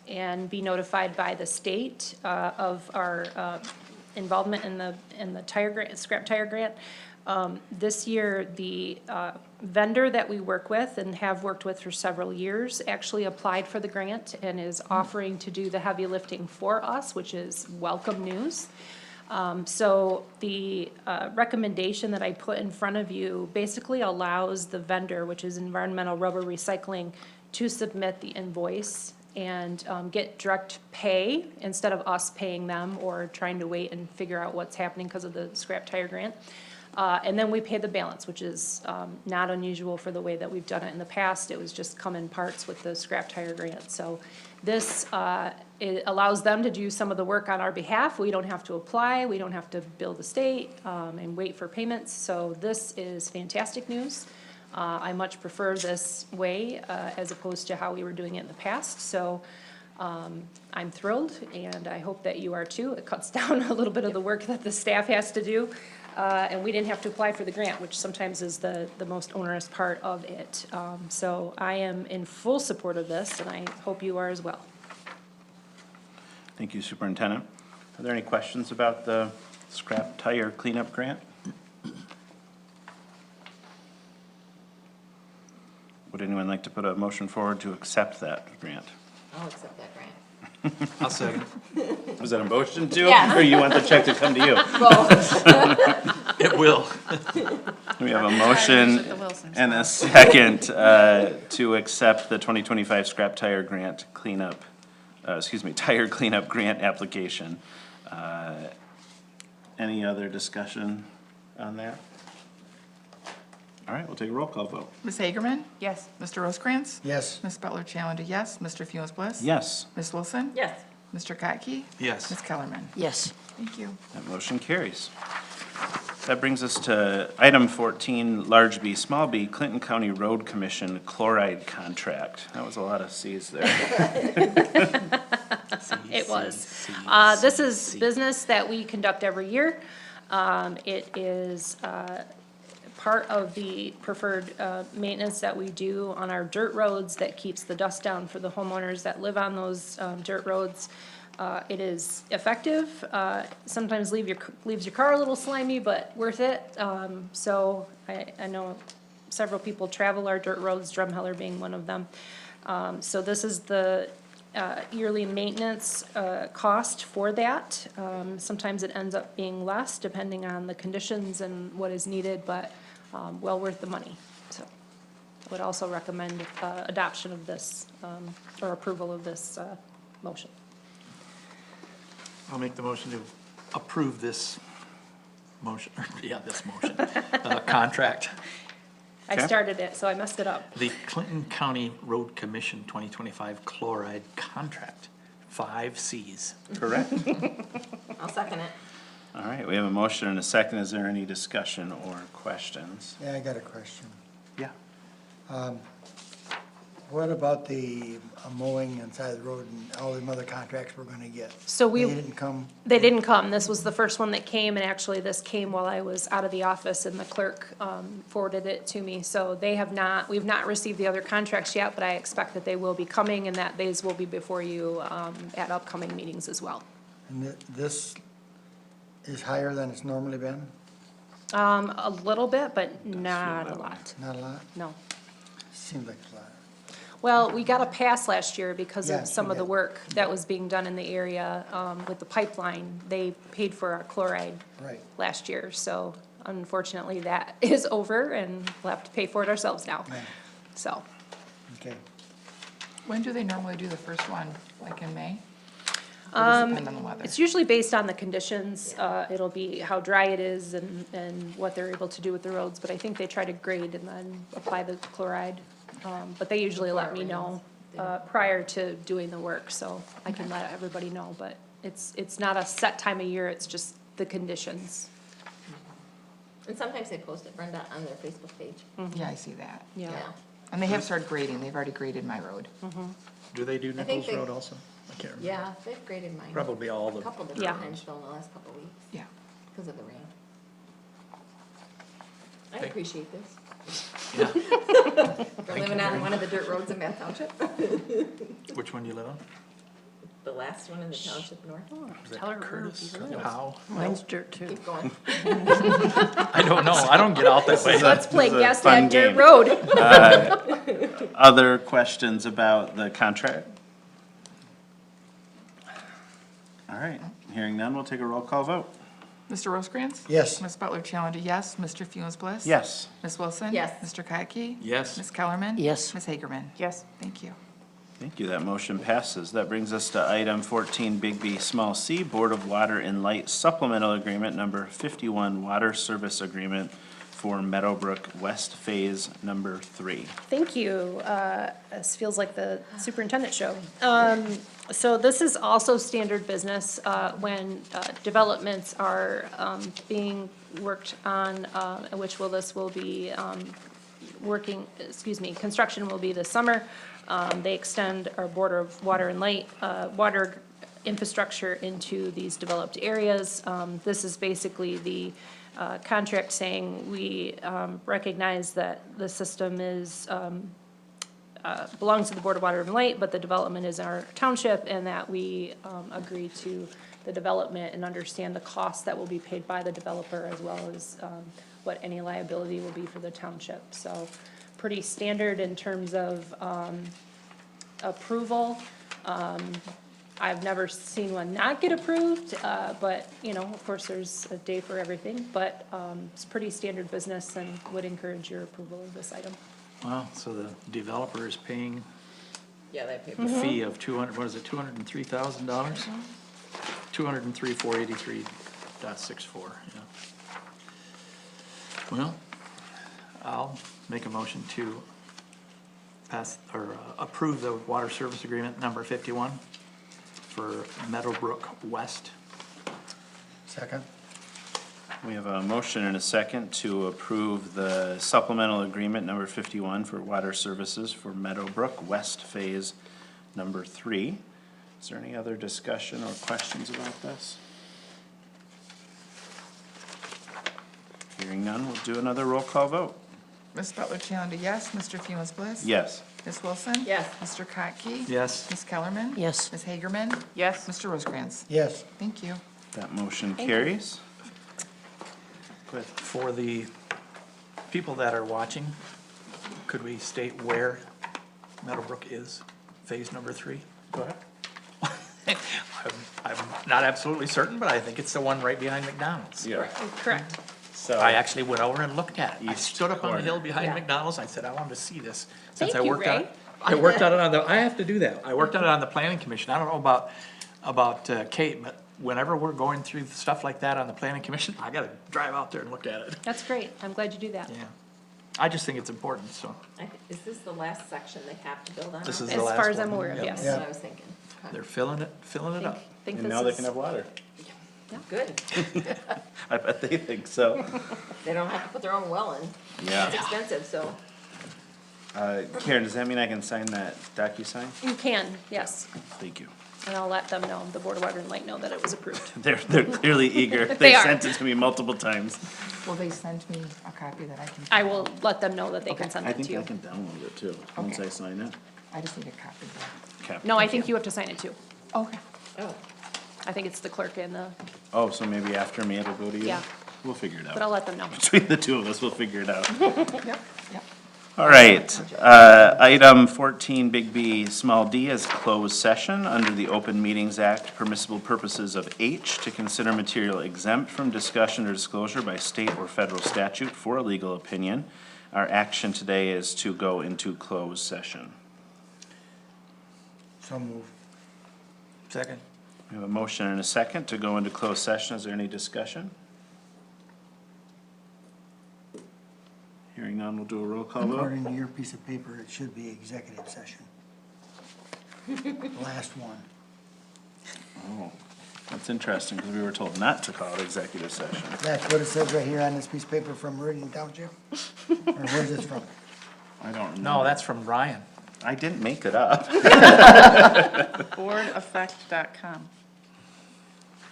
and be notified by the state of our involvement in the tire grant, scrap tire grant. This year, the vendor that we work with and have worked with for several years actually applied for the grant and is offering to do the heavy lifting for us, which is welcome news. So the recommendation that I put in front of you basically allows the vendor, which is Environmental Rubber Recycling, to submit the invoice and get direct pay instead of us paying them or trying to wait and figure out what's happening because of the scrap tire grant. And then we pay the balance, which is not unusual for the way that we've done it in the past. It was just come in parts with the scrap tire grant. So this it allows them to do some of the work on our behalf. We don't have to apply. We don't have to bill the state and wait for payments. So this is fantastic news. I much prefer this way as opposed to how we were doing it in the past. So I'm thrilled, and I hope that you are too. It cuts down a little bit of the work that the staff has to do. And we didn't have to apply for the grant, which sometimes is the most onerous part of it. So I am in full support of this, and I hope you are as well. Thank you, Superintendent. Are there any questions about the scrap tire cleanup grant? Would anyone like to put a motion forward to accept that grant? I'll accept that grant. I'll second. Was that a motion to? Yeah. Or you want the check to come to you? It will. We have a motion and a second to accept the 2025 scrap tire grant cleanup, tire cleanup grant application. Any other discussion on that? All right, we'll take a roll call vote. Ms. Hagerman? Yes. Mr. Rosecrans? Yes. Ms. Butler Challenger, yes. Mr. Funes Bliss? Yes, Ms. Wilson? Yes. Mr. Kotke? Yes. Ms. Kellerman? Yes. Thank you. that motion carries. That brings us to item 14, large B, small b, Clinton County Road Commission chloride contract. That was a lot of Cs there. It was. This is business that we conduct every year. It is part of the preferred maintenance that we do on our dirt roads that keeps the dust down for the homeowners that live on those dirt roads. It is effective. Sometimes leaves your car a little slimy, but worth it. So I know several people travel our dirt roads, Drumheller being one of them. So this is the yearly maintenance cost for that. Sometimes it ends up being less depending on the conditions and what is needed, but well worth the money. So I would also recommend adoption of this or approval of this motion. I'll make the motion to approve this motion, this motion, contract. I Okay. started it, so I messed it up. The Clinton County Road Commission 2025 chloride contract, 5 Cs. Correct. I'll second it. All right, we have a motion and a second. Is there any discussion or questions? Yeah, I got a question. Yeah. What about the mowing inside the road and all the other contracts we're gonna get? So we. They didn't come? They didn't come. This was the first one that came, and actually this came while I was out of the office, and the clerk forwarded it to me. So we've not received the other contracts yet, but I expect that they will be coming, and that these will be before you at upcoming meetings as well. And this is higher than it's normally been? A little bit, but not a lot. Not a lot? No. Seems like a lot. Well, we got a pass last year because Yeah, of some we of the did. work that was being done in the area with the pipeline. They paid for our chloride Right. last year, so unfortunately that is over, and we'll have to pay for it ourselves now. Yeah. So, Okay. When do they normally do the first one? Like in May? Or does it depend on the weather? it's usually based on the conditions. It'll be how dry it is and what they're able to do with the roads, but I think they try to grade and then apply the chloride. But they usually let me know prior to doing the work, so I can let everybody know, but it's not a set time of year, it's just the conditions. And sometimes they post it, Brenda, on their Facebook page. Yeah, I see that. Yeah. And they have started grading. They've already graded my road. Do they do I think Nichols they- Road also? I can't remember. Yeah, they've graded mine. Probably all A the, couple different Yeah. times though in the last couple weeks Yeah. because of the rain. I Okay. appreciate this. yeah. For living on one of the dirt roads in Bath Township. Which one do you live on? The last one in the township north. Is that Tell her Curtis? where you live. How? Mine's dirt too. Keep going. I don't know. I don't get out that way. Let's play This is a guess fun that dirt game. road. Other questions about the contract? All right, hearing none, we'll take a roll call vote. Mr. Rosecrans? Yes. Ms. Butler Challenger, yes. Mr. Funes Bliss? Yes. Ms. Wilson? Yes. Mr. Kotke? Yes. Ms. Kellerman? Yes. Ms. Hagerman? Yes. Thank you. Thank you, that motion passes. That brings us to item 14, Big B, Small c, Board of Water and Light Supplemental Agreement Number 51, Water Service Agreement for Meadowbrook West Phase Number 3. Thank you. This feels like the superintendent show. So this is also standard business when developments are being worked on, this will be construction will be this summer. They extend our border of water and light, water infrastructure into these developed areas. This is basically the contract saying we recognize that the system is, belongs to the Board of Water and Light, but the development is our township, and that we agree to the development and understand the costs that will be paid by the developer, as well as what any liability will be for the township. So pretty standard in terms of approval. I've never seen one not get approved, but, you know, of course, there's a day for everything, but it's pretty standard business, and would encourage your approval of this item. Wow, so the developer is paying Yeah, they pay. the fee of $203,000? 203,483.64, yeah. Well, I'll make a motion to pass, or approve the water service agreement number 51 for Meadowbrook West. Second? We have a motion and a second to approve the supplemental agreement number 51 for water services for Meadowbrook West Phase number 3. Is there any other discussion or questions about this? Hearing none, we'll do another roll call vote. Ms. Butler Challenger, yes. Mr. Funes Bliss? Yes. Ms. Wilson? Yes. Mr. Kotke? Yes. Ms. Kellerman? Yes. Ms. Hagerman? Yes. Mr. Rosecrans? Yes. Thank you. That motion carries. Go ahead. For the people that are watching, could we state where Meadowbrook is, phase number 3? Go ahead. I'm not absolutely certain, but I think it's the one right behind McDonald's. Yeah. Correct. So, I actually went over and looked at it. I East stood up on the corner. hill behind Yeah. McDonald's. I said, I wanted to see this. Thank Since I you, worked on Ray. it. I worked on it on the, I have to do that. I worked on it on the planning commission. I don't know about Kate, but whenever we're going through stuff like that on the planning commission, I gotta drive out there and look at it. That's great. I'm glad you do that. Yeah. I just think it's important, so. Is this the last section they have to build on? This is As the last far as one. I'm aware of, Yep. yes. That's what I was thinking. Okay. They're filling it up. Think and this now they is- can have water. Good. I bet they think so. They don't have to put their own well in. Yeah. It's expensive, so. Karen, does that mean I can sign that DocuSign? You can, yes. Thank you. And I'll let them know, the Board of Water and Light know that it was approved. They're clearly eager. They They are. sent it to me multiple times. Will they send me a copy that I can? I will let them know that they can send I it to think I you. can download it too, once I sign it. I just need a copy. Okay. No, I think you have to sign it too. Okay. Oh. I think it's the clerk and the, Oh, so maybe after me it'll go to you? Yeah. We'll figure it but I'll out. let them know. Between the two of us, we'll figure it out. Yep, yep. All right, item 14, big B, small d is closed session under the Open Meetings Act, permissible purposes of H, to consider material exempt from discussion or disclosure by state or federal statute for a legal opinion. Our action today is to go into closed session. So move. Second. We have a motion and a second to go into closed session. Is there any discussion? Hearing none, we'll do a roll call vote. According to your piece of paper, it should be executive session. Last one. Oh, that's interesting, because we were told not to call it executive session. That's what it says right here on this piece of paper from Meridian Township? Or where's this from? I don't No, know. that's from Ryan. I didn't make it up. Boardeffect.com.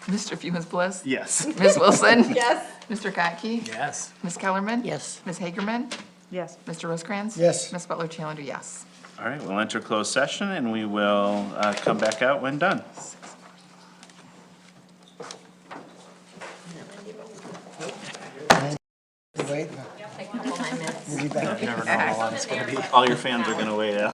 Mr. Funes Bliss? Yes. Ms. Wilson? Yes. Mr. Kotke? Yes. Ms. Kellerman? Yes. Ms. Hagerman? Yes. Mr. Rosecrans? Yes. Ms. Butler Challenger, yes. All right, we'll enter closed session, and we will come back out when done. Wait, A couple of minutes. we'll be back. You never know how long it's gonna be. All your fans are gonna wait out.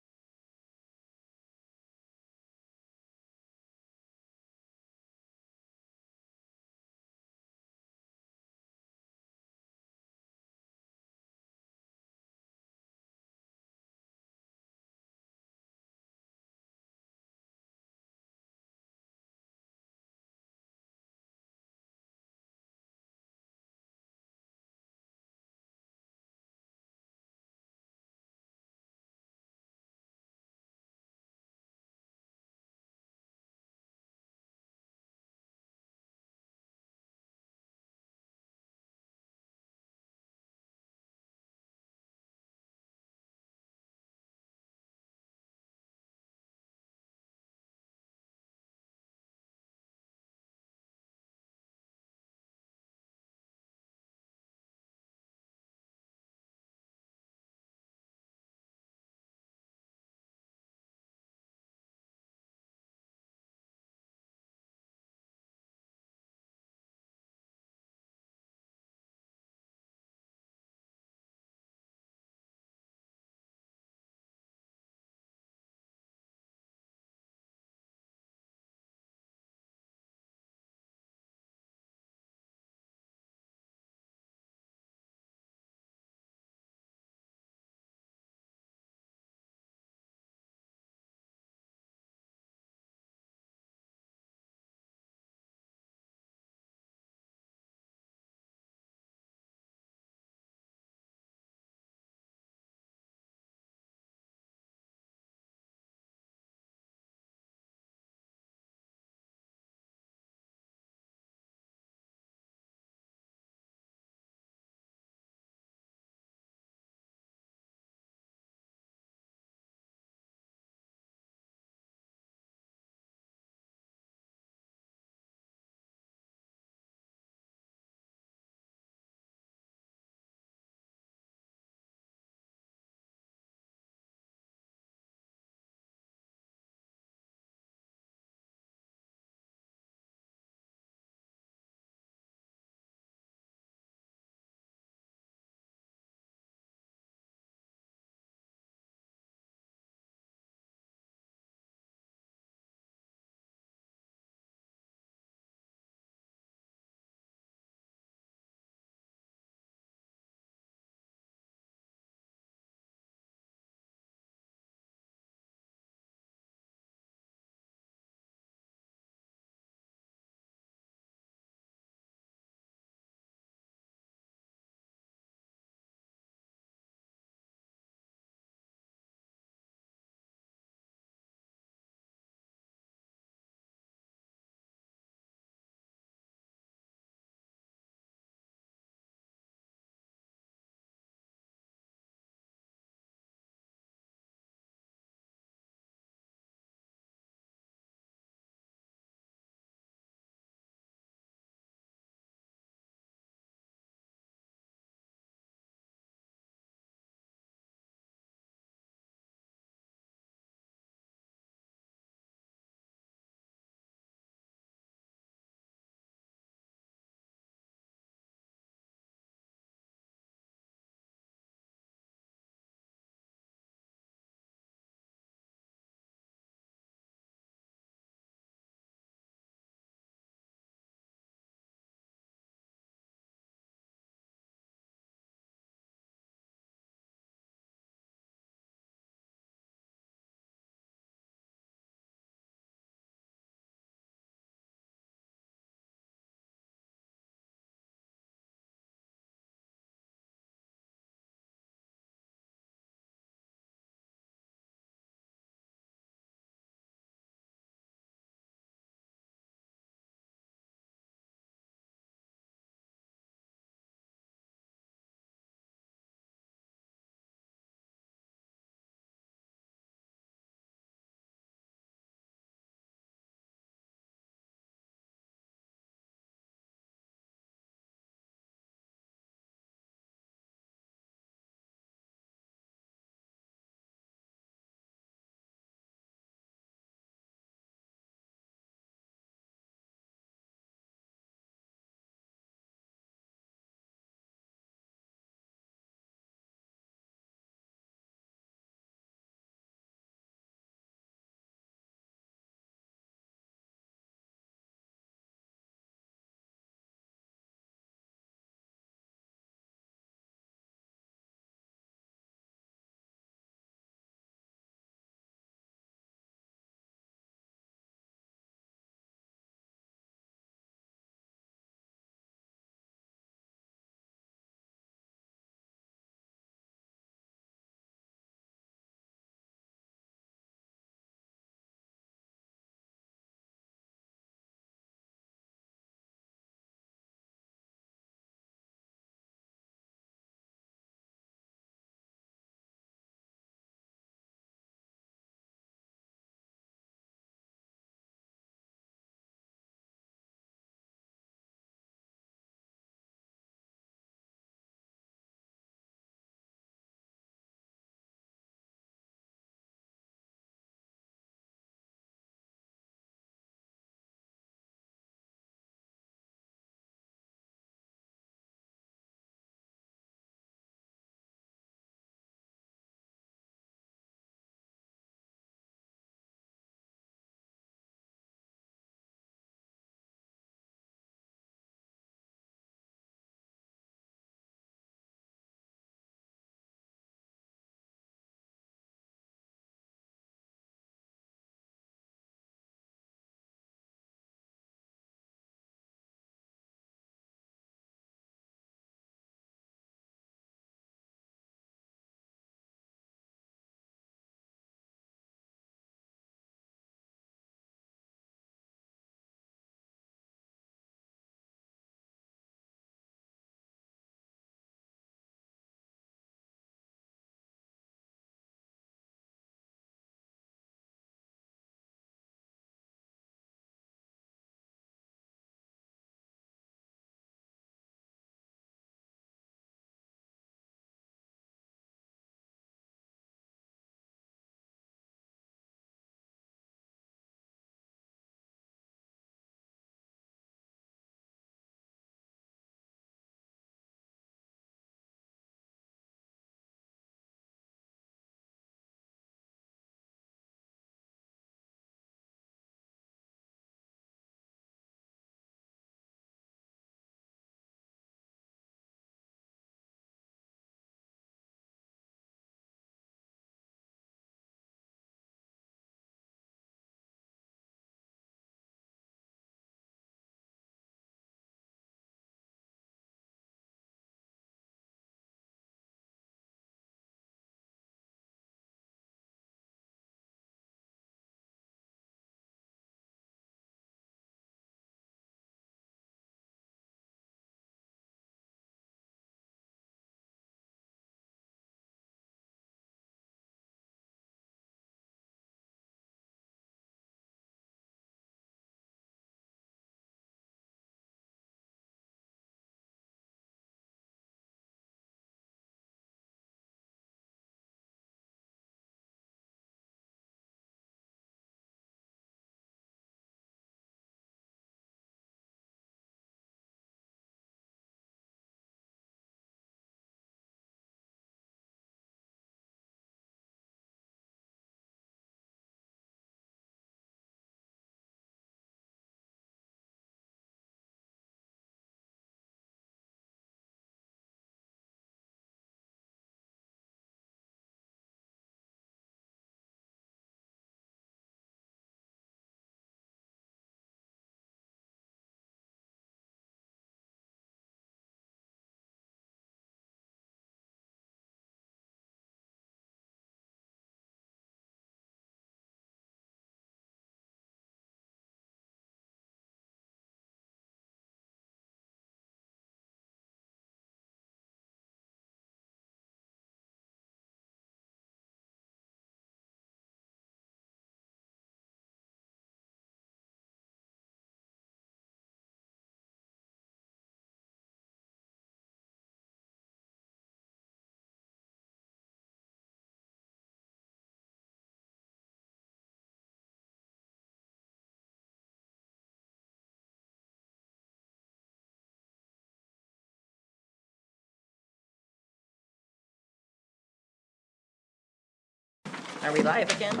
Are we live again?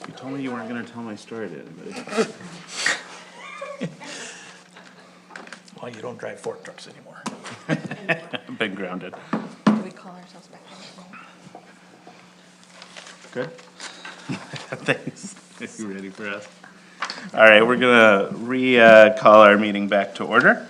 You told me you weren't gonna tell my story to anybody. Well, you don't drive fork trucks anymore. I've been grounded. Do we call ourselves back on? Good? Thanks. Are you ready for us? All right, we're gonna call our meeting back to order.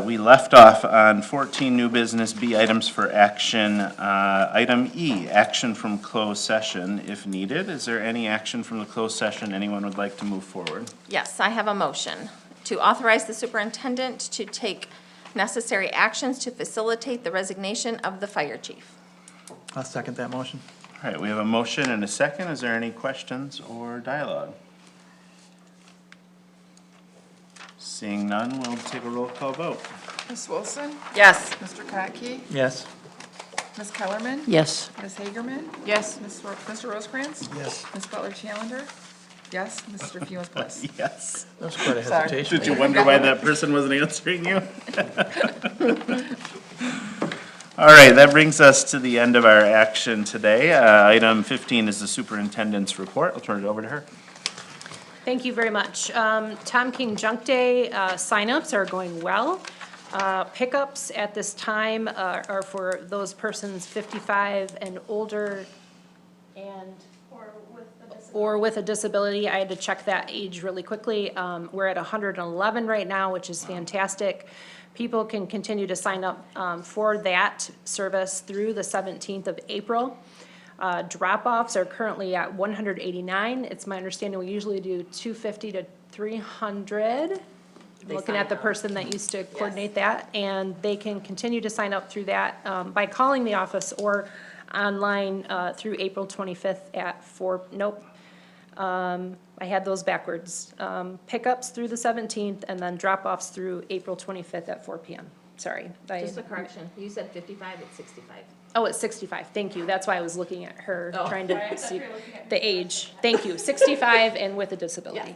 We left off on 14 new business, B items for action. Item E, action from closed session if needed. Is there any action from the closed session anyone would like to move forward? Yes, I have a motion to authorize the superintendent to take necessary actions to facilitate the resignation of the fire chief. I'll second that motion. All right, we have a motion and a second. Is there any questions or dialogue? Seeing none, we'll take a roll call vote. Ms. Wilson? Yes. Mr. Kotke? Yes. Ms. Kellerman? Yes. Ms. Hagerman? Yes. Mr. Rosecrans? Yes. Ms. Butler Challenger? Yes. Mr. Fuels Bliss? Yes. That was quite a Sorry. hesitation. Did you wonder why that person wasn't answering you? All right, that brings us to the end of our action today. Item 15 is the superintendent's report. I'll turn it over to her. Thank you very much. Tom King Junk Day signups are going well. Pickups at this time are for those persons 55 and older and or with a disability. I had to check that age really quickly. We're at 111 right now, which is fantastic. People can continue to sign up for that service through the 17th of April. Drop-offs are currently at 189. It's my understanding we usually do 250 to 300. Looking at the person that used to coordinate that, and they can continue to sign up through that by calling the office or online through April 25th at 4, nope. I had those backwards. Pickups through the 17th and then drop-offs through April 25th at 4 p.m. Sorry. Just a correction, you said 55, it's 65. Oh, it's 65, thank you. That's why I was looking at her, Oh. trying to see the age. Thank you, 65 and with a disability.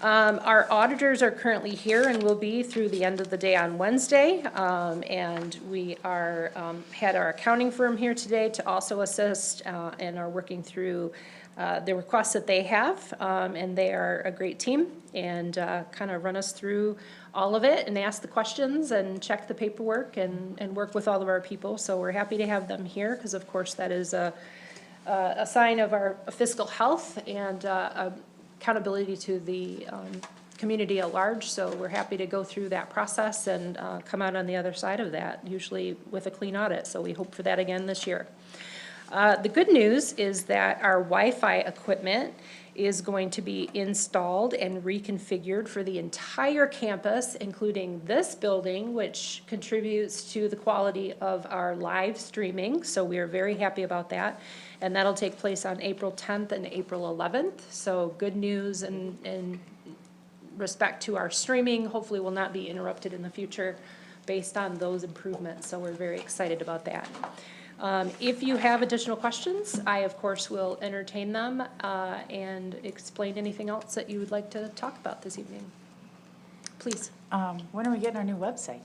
Our auditors are currently here and will be through the end of the day on Wednesday. And we are, had our accounting firm here today to also assist and are working through the requests that they have. And they are a great team and kind of run us through all of it and ask the questions and check the paperwork and work with all of our people. So we're happy to have them here because of course that is a sign of our fiscal health and accountability to the community at large. So we're happy to go through that process and come out on the other side of that, usually with a clean audit. So we hope for that again this year. The good news is that our Wi-Fi equipment is going to be installed and reconfigured for the entire campus, including this building, which contributes to the quality of our live streaming. So we are very happy about that. And that'll take place on April 10th and April 11th. So good news in respect to our streaming. Hopefully will not be interrupted in the future based on those improvements. So we're very excited about that. If you have additional questions, I, of course, will entertain them and explain anything else that you would like to talk about this evening. Please. When are we getting our new website?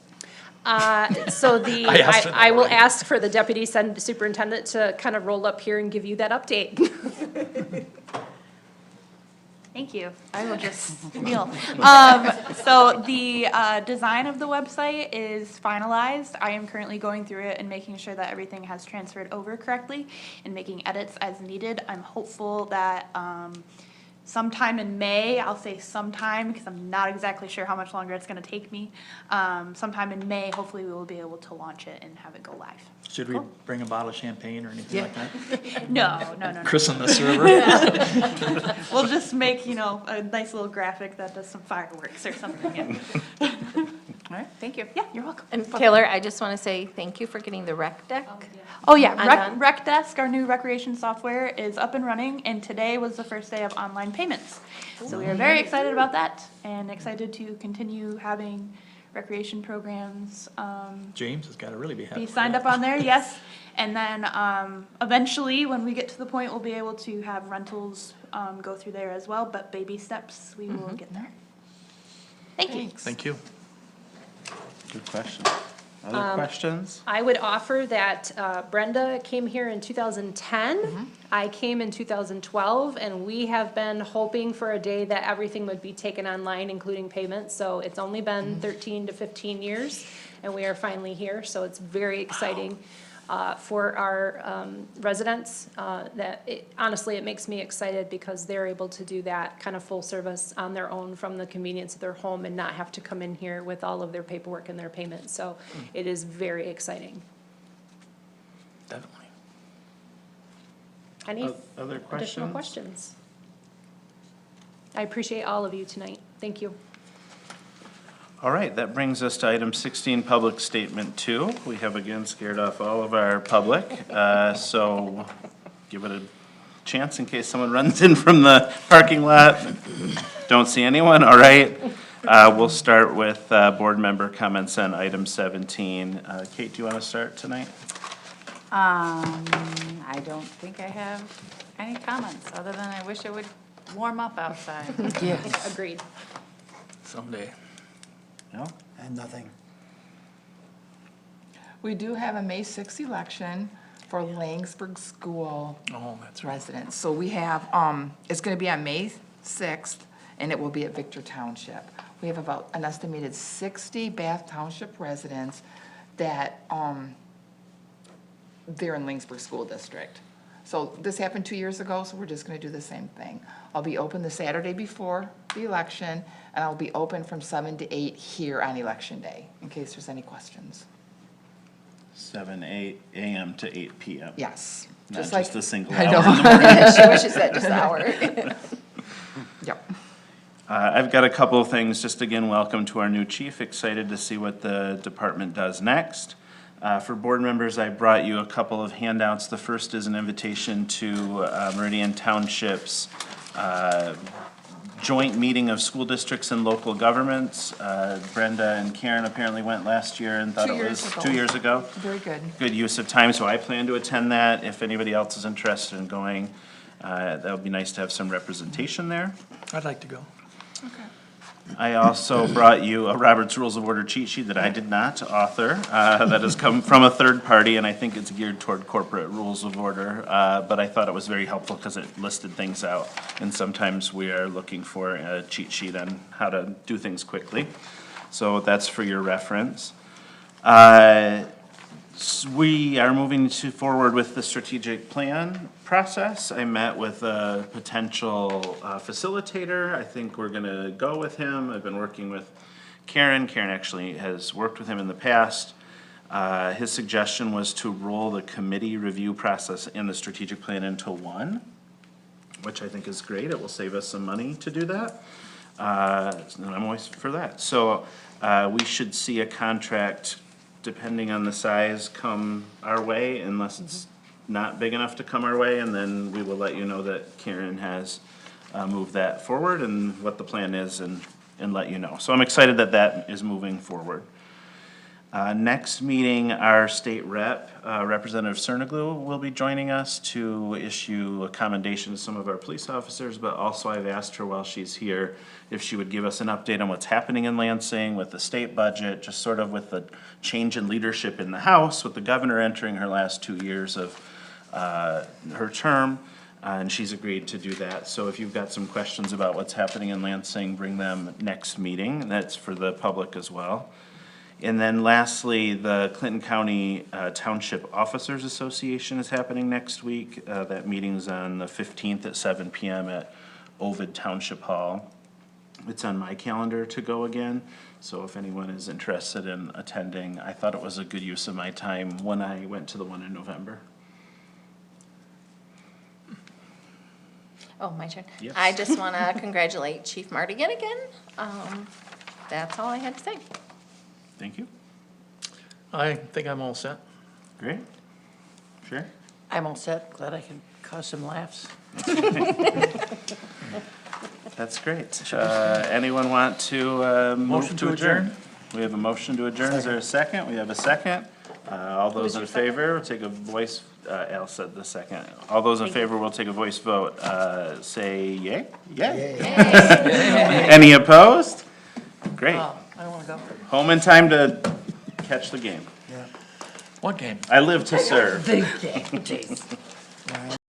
So asked her that I will already. ask for the deputy superintendent to kind of roll up here and give you that update. Thank you. I will just kneel. So the design of the website is finalized. I am currently going through it and making sure that everything has transferred over correctly and making edits as needed. I'm hopeful that sometime in May, I'll say sometime because I'm not exactly sure how much longer it's going to take me. Sometime in May, hopefully we will be able to launch it and have it go live. Should we bring a bottle of champagne or anything like that? No. Christen the server? We'll just make, a nice little graphic that does some fireworks or something. All right, thank you. Yeah, you're welcome. And Taylor, I just want to say thank you for getting the rec deck. Oh yeah, Undone. Rec Desk, our new recreation software, is up and running, and today was the first day of online payments. So we are very excited about that, and excited to continue having recreation programs James has got to really be happy. be with signed that. up on there, yes. And then eventually, when we get to the point, we'll be able to have rentals go through there as well, but baby steps, we will get there. Thank you. Thank you. Good question. Other questions? I would offer that Brenda came here in 2010. I came in 2012, and we have been hoping for a day that everything would be taken online, including payments. So it's only been 13 to 15 years, and we are finally here. So it's very exciting for our residents. Honestly, it makes me excited because they're able to do that kind of full service on their own from the convenience of their home and not have to come in here with all of their paperwork and their payments. So it is very exciting. Definitely. Any Other additional questions? questions? I appreciate all of you tonight. Thank you. All right, that brings us to item 16, public statement 2. We have again scared off all of our public, so give it a chance in case someone runs in from the parking lot. Don't see anyone, all right. We'll start with board member comments on item 17. Kate, do you want to start tonight? I don't think I have any comments, other than I wish it would warm up outside. Yes. Agreed. Someday. No? And nothing. We do have a May 6th election for Langsburg School Oh, that's right. residents. So we have, it's gonna be on May 6th, and it will be at Victor Township. We have about an estimated 60 Bath Township residents that, they're in Langsburg School District. So this happened 2 years ago, so we're just gonna do the same thing. I'll be open the Saturday before the election, and I'll be open from 7 to 8 here on Election Day, in case there's any questions. 7 a.m. to 8 p.m. Yes. Not just like- just a single I hour know. in the morning. She wishes that just an hour. Yep. I've got a couple of things. Just again, welcome to our new chief. Excited to see what the department does next. For board members, I brought you a couple of handouts. The first is an invitation to Meridian Township's joint meeting of school districts and local governments. Brenda and Karen apparently went last year and thought 2 it years was ago. 2 years ago. Very good. Good use of time, so I plan to attend that. If anybody else is interested in going, that would be nice to have some representation there. I'd like to go. I also brought you a Robert's Rules of Order cheat sheet that I did not author, that has come from a third party, and I think it's geared toward corporate rules of order, but I thought it was very helpful because it listed things out, and sometimes we are looking for a cheat sheet on how to do things quickly. So that's for your reference. We are moving forward with the strategic plan process. I met with a potential facilitator. I think we're gonna go with him. I've been working with Karen. Karen actually has worked with him in the past. His suggestion was to roll the committee review process and the strategic plan into one, which I think is great. It will save us some money to do that. And I'm always for that. So we should see a contract, depending on the size, come our way, unless it's not big enough to come our way, and then we will let you know that Karen has moved that forward and what the plan is, and let you know. So I'm excited that that is moving forward. Next meeting, our state rep, Representative Cerniglu, will be joining us to issue a commendation to some of our police officers, but also I've asked her while she's here if she would give us an update on what's happening in Lansing with the state budget, just sort of with the change in leadership in the House, with the governor entering her last 2 years of her term, and she's agreed to do that. So if you've got some questions about what's happening in Lansing, bring them next meeting, and that's for the public as well. And then lastly, the Clinton County Township Officers Association is happening next week. That meeting's on the 15th at 7 PM at Ovid Township Hall. It's on my calendar to go again, so if anyone is interested in attending, I thought it was a good use of my time when I went to the one in November. Oh, my turn. Yes. I just want to congratulate Chief Mardigan again. That's all I had to say. Thank you. I think I'm all set. Great. Sure. I'm all set. Glad I could cause some laughs. That's great. Anyone want to move Motion to to adjourn? adjourn. We have a motion to adjourn. Is there a second? We have a second. All those in favor, we'll take a voice, Al said the second. All those in favor, we'll take a voice vote. Say yay? Yay. Any opposed? Great. I don't want to go. Home in time to catch the game. Yeah. What game? I live to serve. The game, jeez.